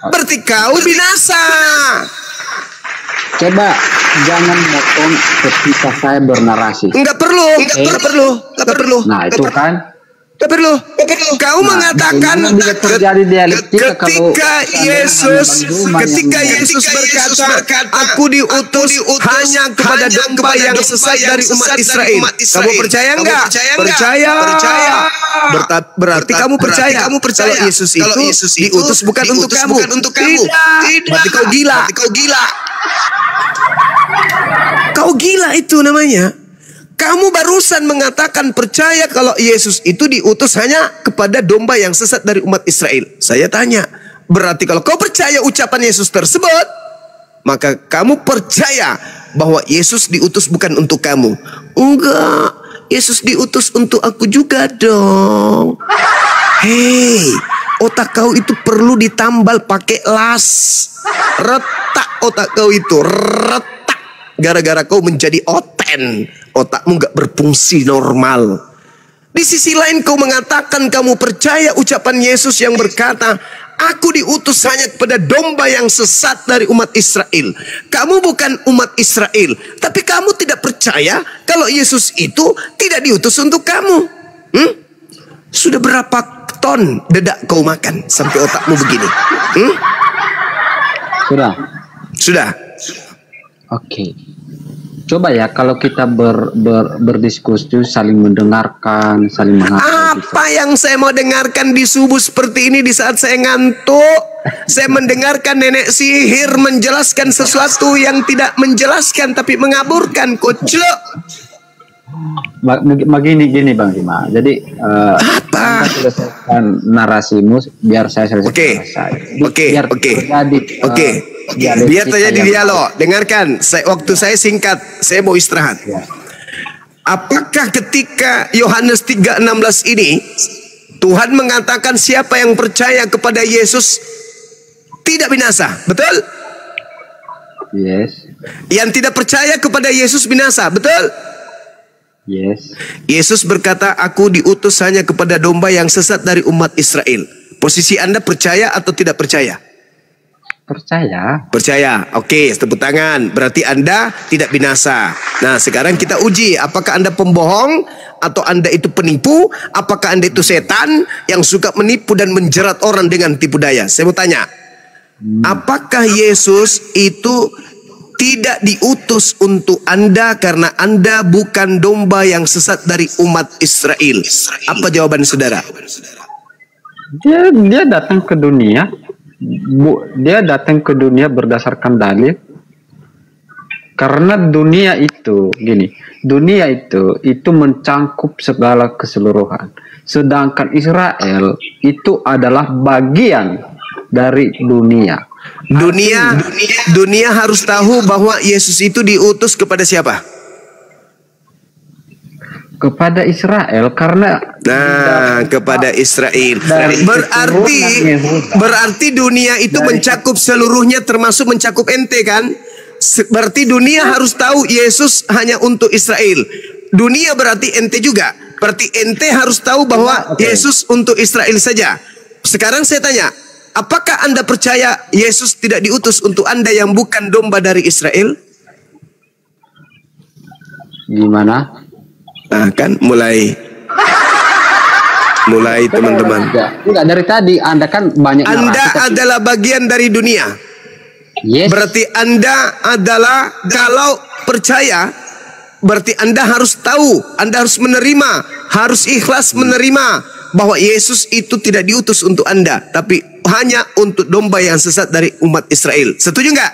Berarti kau binasa. Coba jangan motong ketika saya bernarasi. Enggak perlu. Nah, itu kan Tak perlu. Kau mengatakan ketika Yesus berkata, aku diutus hanya kepada domba yang sesat dari umat Israel. Kamu percaya enggak? Percaya. Berarti kamu percaya kalau Yesus itu diutus bukan untuk kamu. Tidak. Berarti kau gila. Kau gila itu namanya. Kamu barusan mengatakan percaya kalau Yesus itu diutus hanya kepada domba yang sesat dari umat Israel. Saya tanya, berarti kalau kau percaya ucapan Yesus tersebut, maka kamu percaya bahwa Yesus diutus bukan untuk kamu. Enggak, Yesus diutus untuk aku juga dong. Hei, otak kau itu perlu ditambal pakai las. Retak otak kau itu, retak. Gara-gara kau menjadi oten, otakmu gak berfungsi normal. Di sisi lain kau mengatakan kamu percaya ucapan Yesus yang berkata, aku diutus hanya kepada domba yang sesat dari umat Israel. Kamu bukan umat Israel, tapi kamu tidak percaya kalau Yesus itu tidak diutus untuk kamu. Sudah berapa ton dedak kau makan sampai otakmu begini? Sudah. Oke. Coba ya kalau kita berdiskusi, saling mendengarkan, saling menghargai. Apa yang saya mau dengarkan di subuh seperti ini di saat saya ngantuk? Saya mendengarkan nenek sihir menjelaskan sesuatu yang tidak menjelaskan tapi mengaburkan, kocok. Gini Bang Rima. Jadi apa? Anda selesaikan narasimu biar saya selesaikan. Oke. Biar terjadi dialog. Dengarkan, waktu saya singkat, saya mau istirahat. Ya. Apakah ketika Yohanes 3:16 ini Tuhan mengatakan siapa yang percaya kepada Yesus tidak binasa, betul? Yes. Yang tidak percaya kepada Yesus binasa, betul? Yes. Yesus berkata, aku diutus hanya kepada domba yang sesat dari umat Israel. Posisi Anda percaya atau tidak percaya? Percaya. Oke, tepuk tangan. Berarti Anda tidak binasa. Nah, sekarang kita uji apakah Anda pembohong atau Anda itu penipu, apakah Anda itu setan yang suka menipu dan menjerat orang dengan tipu daya. Saya mau tanya, apakah Yesus itu tidak diutus untuk Anda karena Anda bukan domba yang sesat dari umat Israel? Apa jawaban saudara? Dia datang ke dunia. Dia datang ke dunia berdasarkan dalil. Karena dunia itu mencangkup segala keseluruhan. Sedangkan Israel itu adalah bagian dari dunia. Dunia harus tahu bahwa Yesus itu diutus kepada siapa? Kepada Israel, karena kepada Israel. Berarti dunia itu mencakup seluruhnya, termasuk mencakup ente kan? Berarti dunia harus tahu Yesus hanya untuk Israel. Dunia berarti ente juga. Berarti ente harus tahu bahwa Yesus untuk Israel saja. Sekarang saya tanya, apakah Anda percaya Yesus tidak diutus untuk Anda yang bukan domba dari Israel? Gimana? Nah kan mulai teman-teman. Enggak, dari tadi Anda kan banyak Anda adalah bagian dari dunia. Yes. Berarti Anda adalah, kalau percaya, berarti Anda harus tahu, Anda harus menerima, harus ikhlas menerima bahwa Yesus itu tidak diutus untuk Anda, tapi hanya untuk domba yang sesat dari umat Israel. Setuju nggak?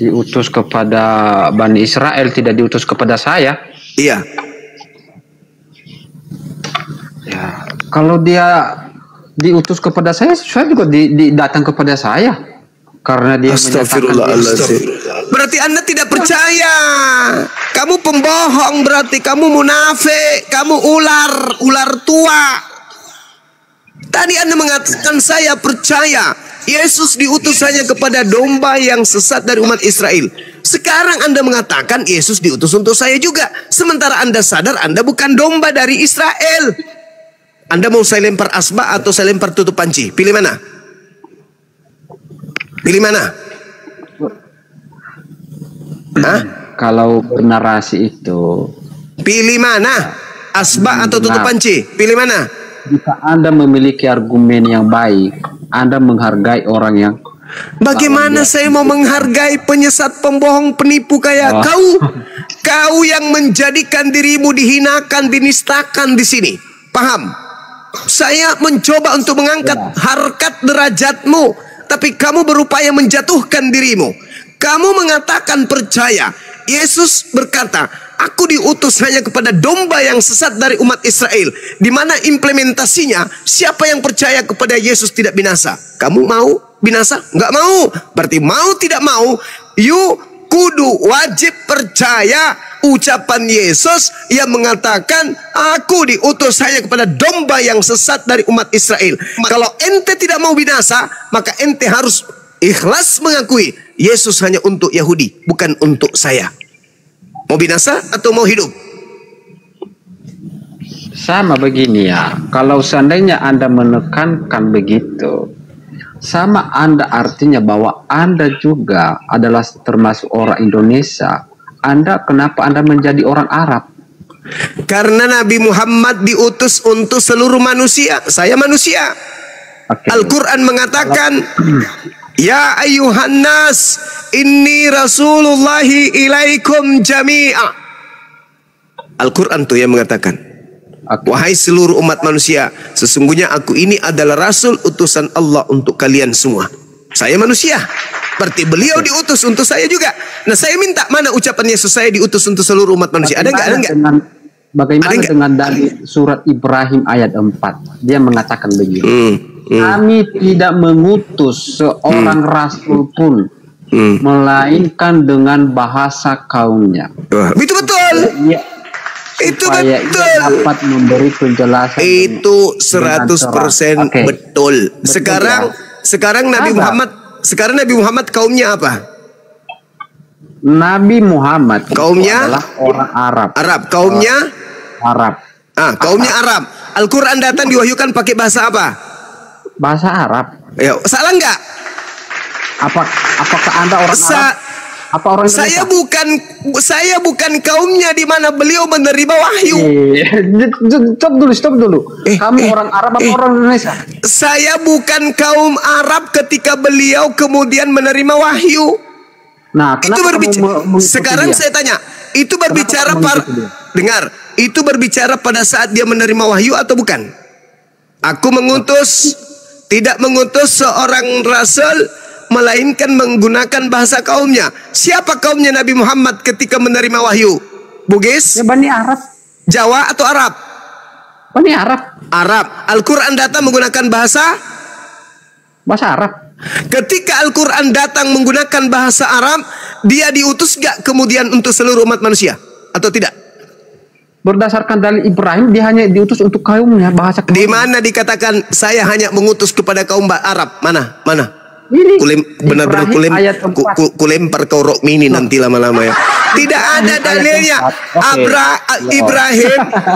Diutus kepada Bani Israel, tidak diutus kepada saya. Iya. Ya, kalau dia diutus kepada saya juga datang kepada saya. Karena dia Astagfirullahaladzim. Berarti Anda tidak percaya. Kamu pembohong, berarti kamu munafik, kamu ular tua. Tadi Anda mengatakan saya percaya Yesus diutus hanya kepada domba yang sesat dari umat Israel. Sekarang Anda mengatakan Yesus diutus untuk saya juga. Sementara Anda sadar Anda bukan domba dari Israel. Anda mau saya lempar asbak atau saya lempar tutup panci? Pilih mana? Pilih mana? Kalau bernarasi itu, pilih mana? asbak atau tutup panci? Pilih mana? Jika Anda memiliki argumen yang baik, Anda menghargai orang yang... Bagaimana saya mau menghargai penyesat, pembohong, penipu kayak kau? Kau yang menjadikan dirimu dihinakan, dinistakan di sini. Paham? Saya mencoba untuk mengangkat harkat derajatmu, tapi kamu berupaya menjatuhkan dirimu. Kamu mengatakan percaya. Yesus berkata, aku diutus hanya kepada domba yang sesat dari umat Israel. Di mana implementasinya, siapa yang percaya kepada Yesus tidak binasa. Kamu mau binasa? Nggak mau. Berarti mau tidak mau, you kudu wajib percaya ucapan Yesus yang mengatakan, aku diutus hanya kepada domba yang sesat dari umat Israel. Kalau ente tidak mau binasa, maka ente harus ikhlas mengakui Yesus hanya untuk Yahudi, bukan untuk saya. Mau binasa atau mau hidup? Sama begini ya, kalau seandainya Anda menekankan begitu, sama Anda artinya bahwa Anda juga adalah termasuk orang Indonesia. Kenapa Anda menjadi orang Arab? Karena Nabi Muhammad diutus untuk seluruh manusia. Saya manusia. Al-Quran mengatakan, ya ayuhan nas, inni rasulullahi ilaikum jami'a. Al-Quran tuh yang mengatakan, wahai seluruh umat manusia, sesungguhnya aku ini adalah rasul utusan Allah untuk kalian semua. Saya manusia, berarti beliau diutus untuk saya juga. Nah, saya minta mana ucapan Yesus saya diutus untuk seluruh umat manusia? Ada nggak? Ada nggak? Bagaimana dengan dari surat Ibrahim ayat 4? Dia mengatakan begini. Kami tidak mengutus seorang rasul pun, melainkan dengan bahasa kaumnya. Itu betul. Itu betul. Dapat memberi penjelasan. Itu 100% betul. Sekarang Nabi Muhammad kaumnya apa? Nabi Muhammad kaumnya adalah orang Arab. Kaumnya Arab. Kaumnya Arab. Al-Quran datang diwahyukan pakai bahasa apa? Bahasa Arab. Ya, salah nggak? Apakah Anda orang Arab? Apa orang Indonesia? Saya bukan kaumnya di mana beliau menerima wahyu. Stop dulu. Kamu orang Arab apa orang Indonesia? Saya bukan kaum Arab ketika beliau kemudian menerima wahyu. Nah, itu berbicara. Sekarang saya tanya, itu berbicara dengar, itu berbicara pada saat dia menerima wahyu atau bukan? Aku tidak mengutus seorang rasul, melainkan menggunakan bahasa kaumnya. Siapa kaumnya Nabi Muhammad ketika menerima wahyu? Bugis? Ya, Bani Arab. Jawa atau Arab? Bani Arab. Arab. Al-Quran datang menggunakan bahasa Arab. Ketika Al-Quran datang menggunakan bahasa Arab, dia diutus gak kemudian untuk seluruh umat manusia? Atau tidak? Berdasarkan dalil Ibrahim, dia hanya diutus untuk kaumnya, bahasa kaumnya. Di mana dikatakan saya hanya mengutus kepada kaum Arab? Mana? Benar-benar kulempar kau rok mini nanti lama-lama ya. Tidak ada dalilnya.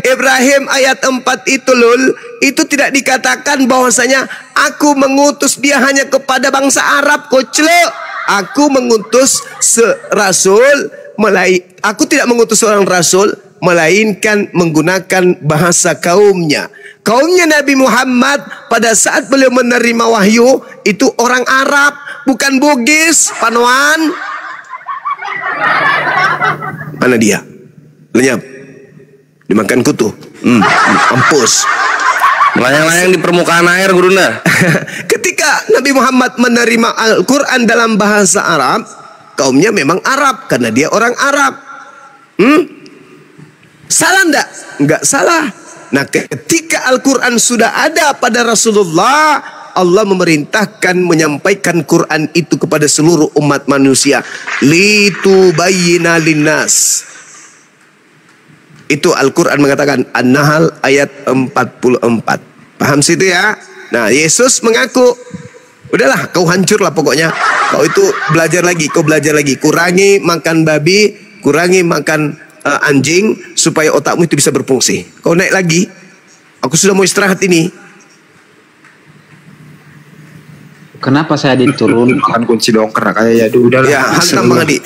Ibrahim ayat 4 itu itu tidak dikatakan bahwasanya aku mengutus dia hanya kepada bangsa Arab. Koclok. Aku mengutus aku tidak mengutus seorang rasul melainkan menggunakan bahasa kaumnya. Kaumnya Nabi Muhammad pada saat beliau menerima wahyu itu orang Arab, bukan Bugis, Panuan. Mana dia? Lenyap. Dimakan kutu. Mampus. Melayang-layang di permukaan air, Gurunda. Ketika Nabi Muhammad menerima Al-Quran dalam bahasa Arab, kaumnya memang Arab karena dia orang Arab. Salah enggak? Enggak salah. Nah, ketika Al-Quran sudah ada pada Rasulullah, Allah memerintahkan menyampaikan Quran itu kepada seluruh umat manusia. Litubayyina linnas. Itu Al-Quran mengatakan, An-Nahl ayat 44. Paham situ ya? Nah, Yesus mengaku, udahlah kau hancurlah pokoknya. Kau itu belajar lagi. Kurangi makan babi, kurangi makan anjing, supaya otakmu itu bisa berfungsi. Kau naik lagi, aku sudah mau istirahat ini. Kenapa saya diturun? Bukan kunci dongkrak kayak ya udah. Ya, hantam Bang Adi.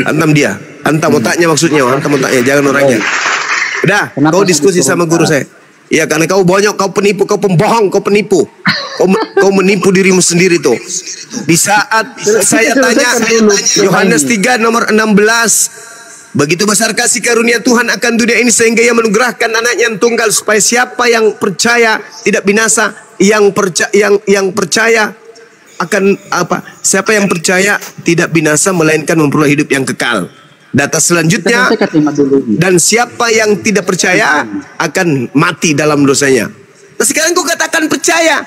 Hantam dia. Hantam otaknya maksudnya, hantam otaknya, jangan orangnya. Udah, Kenapa kau diskusi saya sama guru saya. Ya karena kau bonyok, kau penipu, kau pembohong, kau penipu. Kau menipu dirimu sendiri tuh. Di saat saya tanya Yohanes 3 nomor 16. Begitu besar kasih karunia Tuhan akan dunia ini sehingga ia menugerahkan anaknya yang tunggal supaya siapa yang percaya tidak binasa, yang percaya akan apa? Siapa yang percaya tidak binasa melainkan memperoleh hidup yang kekal. Data selanjutnya, dan siapa yang tidak percaya akan mati dalam dosanya. Nah sekarang kau katakan percaya.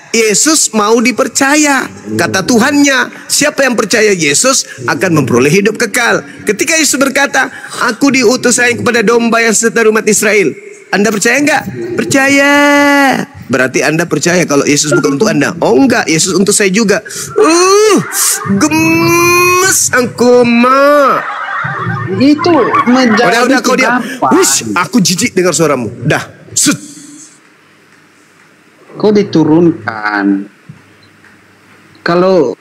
Yesus mau dipercaya. Kata Tuhannya, siapa yang percaya Yesus akan memperoleh hidup kekal. Ketika Yesus berkata, aku diutus saya kepada domba yang setia umat Israel. Anda percaya enggak? Percaya. Berarti Anda percaya kalau Yesus bukan untuk Anda. Oh enggak, Yesus untuk saya juga. Gemes aku mah. Itu menjadi udah kau diam. Hush, aku jijik dengar suaramu. Dah. Sut. Kau diturunkan. Kalau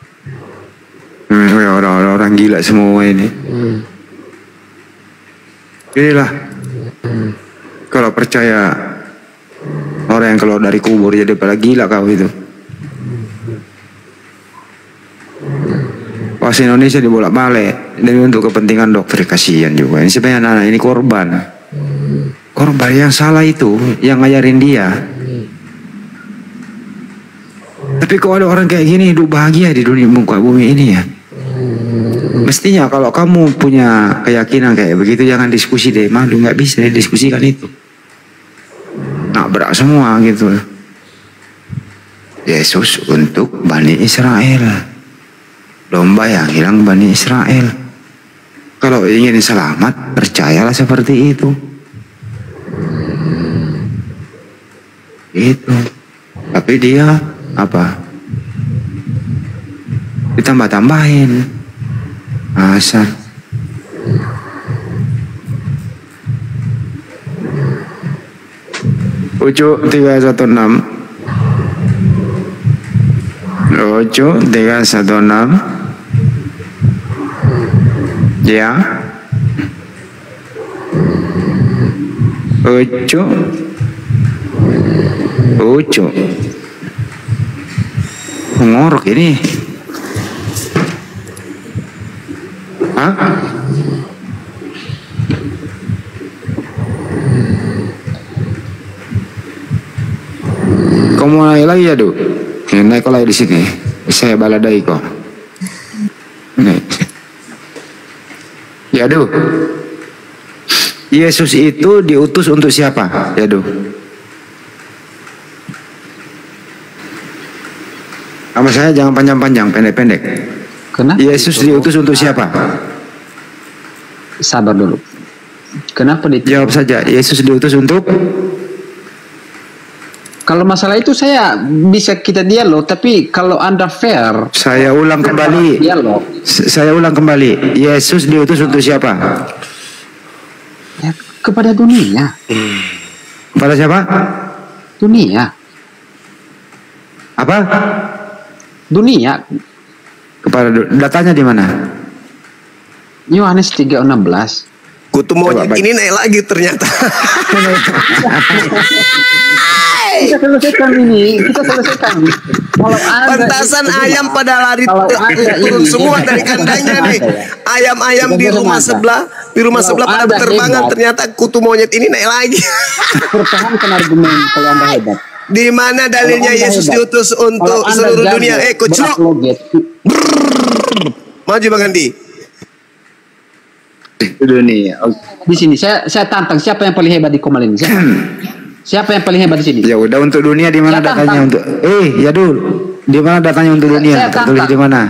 orang gila semua ini. Inilah. Kalau percaya orang yang keluar dari kubur jadi pada gila kau itu. Pas Indonesia dibolak-balik demi untuk kepentingan dokter, kasihan juga. Ini sebenarnya anak ini korban. Korban yang salah itu yang ngajarin dia. Tapi kok ada orang kayak gini hidup bahagia di dunia muka bumi ini ya? Mestinya kalau kamu punya keyakinan kayak begitu jangan diskusi deh, malu nggak bisa didiskusikan itu. Nabrak semua gitu. Yesus untuk Bani Israel, domba yang hilang Bani Israel. Kalau ingin selamat percayalah seperti itu. Itu. Tapi dia apa? Ditambah-tambahin asal. Ucu 316. Ucu 316. Ya. Ucu ngorok ini. Hah? Kau mau naik lagi ya, Du? Naik kau lagi di sini. Saya baladai kok. Naik. Ya, Du. Yesus itu diutus untuk siapa? Ya, Du. Sama saya jangan panjang-panjang, pendek-pendek. kenapa? Yesus diutus untuk siapa? Sabar dulu. Kenapa Jawab saja. Yesus diutus untuk? Kalau masalah itu saya bisa kita dialog, tapi kalau Anda fair, Saya ulang kembali. dialog. Saya ulang kembali. Yesus diutus untuk siapa? Ya, kepada dunia. Kepada siapa? Dunia. Apa? Dunia. Kepada datanya di mana? Yohanes 3:16. Kutu monyet ini naik lagi ternyata. Kita selesaikan ini. Kalau ada Pantasan ayam pada lari kalau ada turun ini, semua dari kandangnya nih. Ayam-ayam di rumah sebelah, pada Anda berterbangan. hebat. Ternyata kutu monyet ini naik lagi. pertahankan argumen kalau Anda hebat. Di mana dalilnya Kalau Anda Yesus hebat. diutus untuk Kalau Anda seluruh jago dunia? Koclok. berapologet, Maju Bang Andi. dunia. Di sini saya tantang siapa yang paling hebat di Komal ini? Siapa yang paling hebat di sini? Ya udah, untuk dunia di mana Saya datanya tantang. untuk? Ya dulu. Di mana datanya untuk dunia? Saya Tertulis tantang. di mana?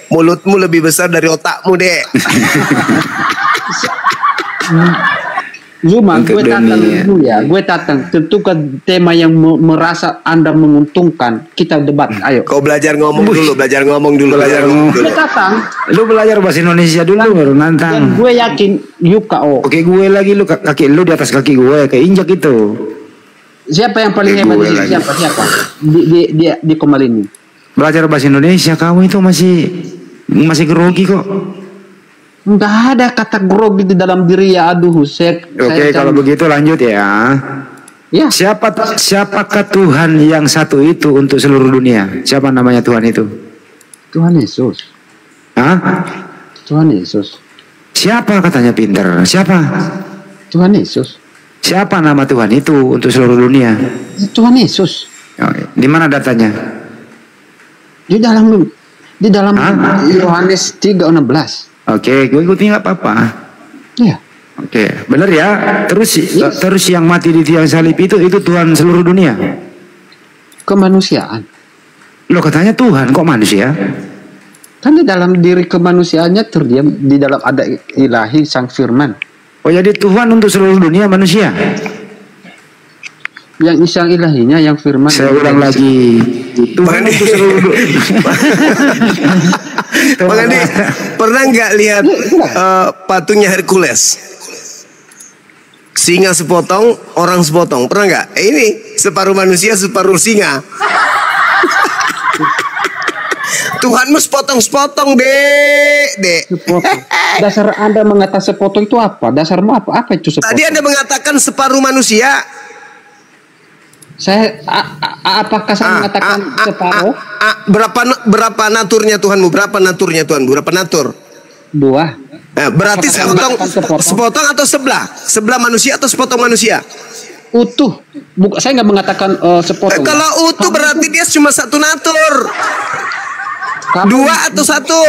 Mulutmu lebih besar dari otakmu, Dek. Zuma, Untuk gue tantang dunia. dulu ya. Gue tantang. Tentukan tema yang merasa Anda menguntungkan. Kita debat. Ayo. Kau belajar ngomong dulu. Belajar ngomong. Gue tantang. Lu belajar bahasa Indonesia dulu baru Dan nantang. gue yakin Yuka Oke, gue lagi, lu kaki lu di atas kaki gue, kayak injak itu. Siapa yang paling hebat di Gue sini? lagi. Siapa? Di Komal ini. Belajar bahasa Indonesia kamu itu masih grogi kok. Nggak ada kata grogi di dalam diri ya. Aduh, Oke, kalau begitu lanjut ya. Ya. Siapakah Tuhan yang satu itu untuk seluruh dunia? Siapa namanya Tuhan itu? Tuhan Yesus. Hah? Tuhan Yesus. Siapa katanya pinter? Siapa? Tuhan Yesus. Siapa nama Tuhan itu untuk seluruh dunia? Tuhan Yesus. Oh, di mana datanya? Di dalam Yohanes 3:16. Oke, gue ikutin nggak apa-apa. Iya. Oke, benar ya. Terus yang mati di tiang salib itu Tuhan seluruh dunia. Kemanusiaan. Lo katanya Tuhan, kok manusia? Kan di dalam diri kemanusiaannya terdiam, di dalam ada ilahi sang firman. Oh, jadi Tuhan untuk seluruh dunia manusia. Yang sang ilahinya yang firman. Saya ulang lagi. Tuhan untuk seluruh dunia. Bang Andi, pernah nggak lihat patungnya Hercules? Singa sepotong, orang sepotong. Pernah nggak? Ini separuh manusia, separuh singa. Tuhanmu sepotong-sepotong, dek. Sepotong. Dasar Anda mengatakan sepotong itu apa? Dasarmu apa? Apa itu sepotong? Tadi Anda mengatakan separuh manusia. Apakah saya mengatakan separuh? Berapa naturnya Tuhanmu? Berapa naturnya Tuhanmu? Berapa natur? 2. Nah, berarti sepotong atau sebelah? Sebelah manusia atau sepotong manusia? Utuh. Saya nggak mengatakan sepotong. Kalau utuh berarti dia cuma satu natur. Dua atau satu?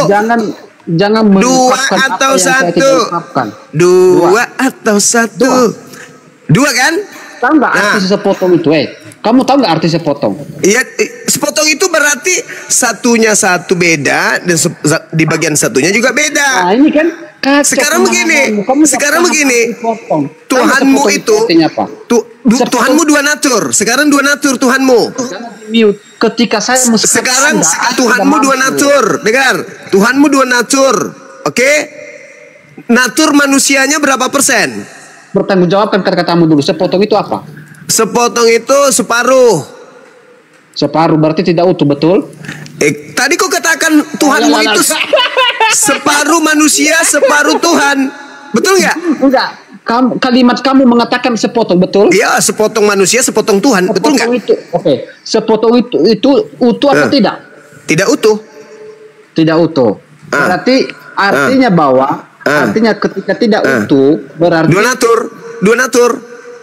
Jangan dua atau satu. Dua atau satu. Dua kan? Tahu nggak arti sepotong itu? Kamu tahu nggak arti sepotong? Iya, sepotong itu berarti satunya satu beda dan di bagian satunya juga beda. Nah, ini kan sekarang begini. Tuhanmu itu Tuhanmu 2 natur. Sekarang 2 natur Tuhanmu. Ketika saya sekarang Tuhanmu 2 natur. Dengar, Tuhanmu 2 natur. Oke? Natur manusianya berapa persen? Bertanggung jawabkan kata-katamu dulu. Sepotong itu apa? Sepotong itu separuh. Separuh berarti tidak utuh, betul? Tadi kau katakan Tuhanmu itu separuh manusia, separuh Tuhan. Betul nggak? Enggak. Kalimat kamu mengatakan sepotong, betul? Iya, sepotong manusia, sepotong Tuhan. Betul nggak? Oke. Sepotong itu utuh atau tidak? Tidak utuh. Tidak utuh. Berarti artinya bahwa artinya ketika tidak utuh berarti 2 natur. 2 natur.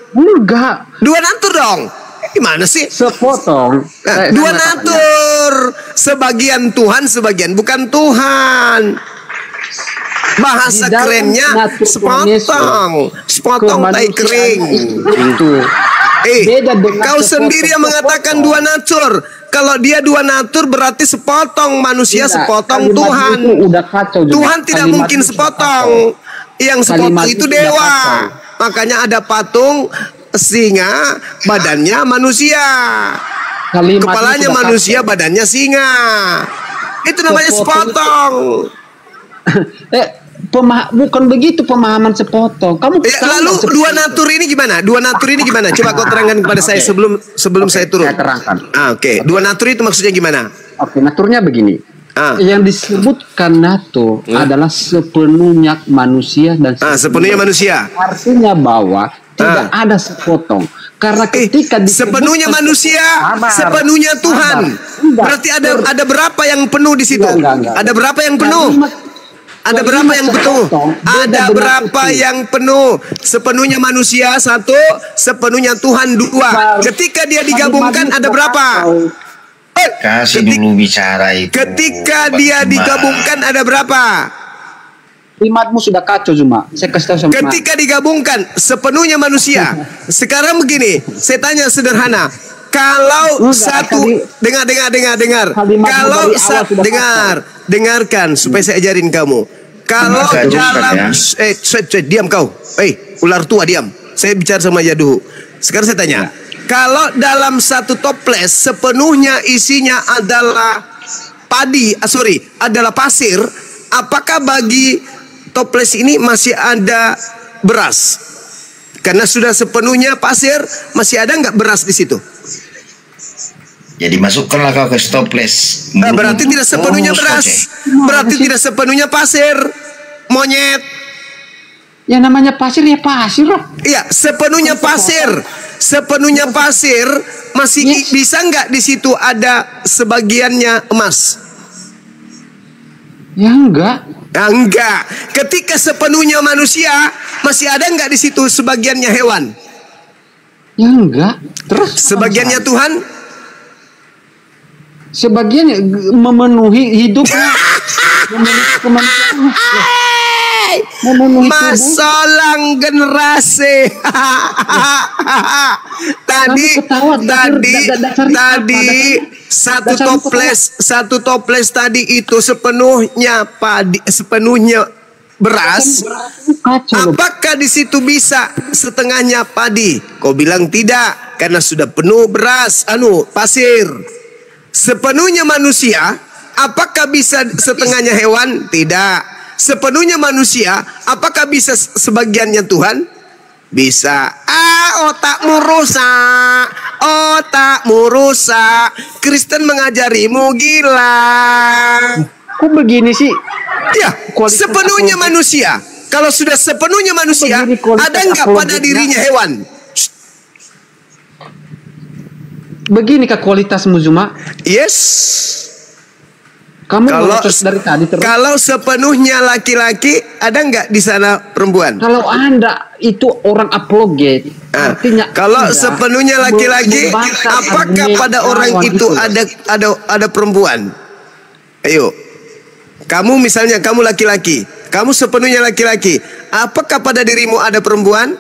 Enggak. 2 natur dong. Gimana sih? Sepotong. 2 natur. Sebagian Tuhan, sebagian bukan Tuhan. Bahasa kerennya sepotong. Sepotong tai kering. Itu. Kau sendiri yang mengatakan 2 natur. Kalau dia 2 natur berarti sepotong manusia, sepotong Tuhan. Tuhan tidak mungkin sepotong. Yang sepotong itu dewa. Makanya ada patung singa, badannya manusia. Kepalanya manusia, badannya singa. Itu namanya sepotong. Bukan begitu pemahaman sepotong. Kamu lalu 2 natur ini gimana? 2 natur ini gimana? Coba kau terangkan kepada saya sebelum saya turun. Saya terangkan. Oke. 2 natur itu maksudnya gimana? Oke, naturnya begini. Yang disebutkan natur adalah sepenuhnya manusia dan sepenuhnya manusia. Artinya bahwa tidak ada sepotong. Karena ketika sepenuhnya manusia, sepenuhnya Tuhan. Berarti ada berapa yang penuh di situ? Ada berapa yang penuh? Ada berapa yang penuh? Ada berapa yang penuh? Sepenuhnya manusia 1, sepenuhnya Tuhan 2. Ketika dia digabungkan ada berapa? Kasih dulu bicara itu. Ketika dia digabungkan ada berapa? Kalimatmu sudah kacau cuma. Saya kasih tahu sama. Ketika digabungkan sepenuhnya manusia. Sekarang begini, saya tanya sederhana. Kalau dengar. Kalau dengarkan supaya saya ajarin kamu. Kalau dalam diam kau. Ular tua diam. Saya bicara sama Jaduh. Sekarang saya tanya. Kalau dalam satu toples sepenuhnya isinya adalah adalah pasir, apakah bagi toples ini masih ada beras? Karena sudah sepenuhnya pasir, masih ada nggak beras di situ? Jadi masukkanlah kau ke toples. Berarti tidak sepenuhnya beras. Berarti tidak sepenuhnya pasir. monyet. Ya namanya pasir ya pasir lah. Iya, sepenuhnya pasir. Sepenuhnya pasir, masih bisa nggak di situ ada sebagiannya emas? Ya enggak. Ya, enggak. Ketika sepenuhnya manusia, masih ada nggak di situ sebagiannya hewan? Ya enggak. Terus sebagiannya Tuhan? Sebagiannya memenuhi hidupnya. Memenuhi kemanusiaannya. Masalang generasi. tadi satu toples tadi itu sepenuhnya padi, sepenuhnya beras. Apakah di situ bisa setengahnya padi? Kau bilang tidak, karena sudah penuh beras, pasir. Sepenuhnya manusia, apakah bisa setengahnya hewan? Tidak. Sepenuhnya manusia, apakah bisa sebagiannya Tuhan? Bisa. Otakmu rusak. Kristen mengajarimu gila. Kok begini sih? Ya, sepenuhnya manusia. Kalau sudah sepenuhnya manusia, ada nggak pada dirinya hewan? Beginikah kualitasmu, Zuma? Yes. Kamu dari tadi terus. Kalau sepenuhnya laki-laki, ada nggak di sana perempuan? Kalau Anda itu orang apologet, artinya kalau sepenuhnya laki-laki, apakah pada orang itu ada perempuan? Ayo, kamu misalnya kamu laki-laki, kamu sepenuhnya laki-laki, apakah pada dirimu ada perempuan?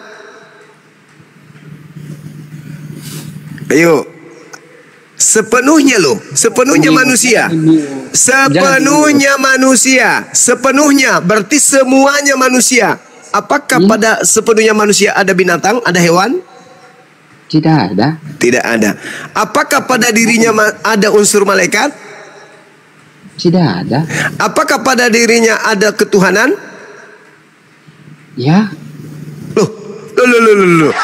Ayo. Sepenuhnya loh, sepenuhnya manusia. Sepenuhnya manusia. Sepenuhnya, berarti semuanya manusia. Apakah pada sepenuhnya manusia ada binatang, ada hewan? Tidak ada. Tidak ada. Apakah pada dirinya ada unsur malaikat? Tidak ada. Apakah pada dirinya ada ketuhanan? Ya. Loh.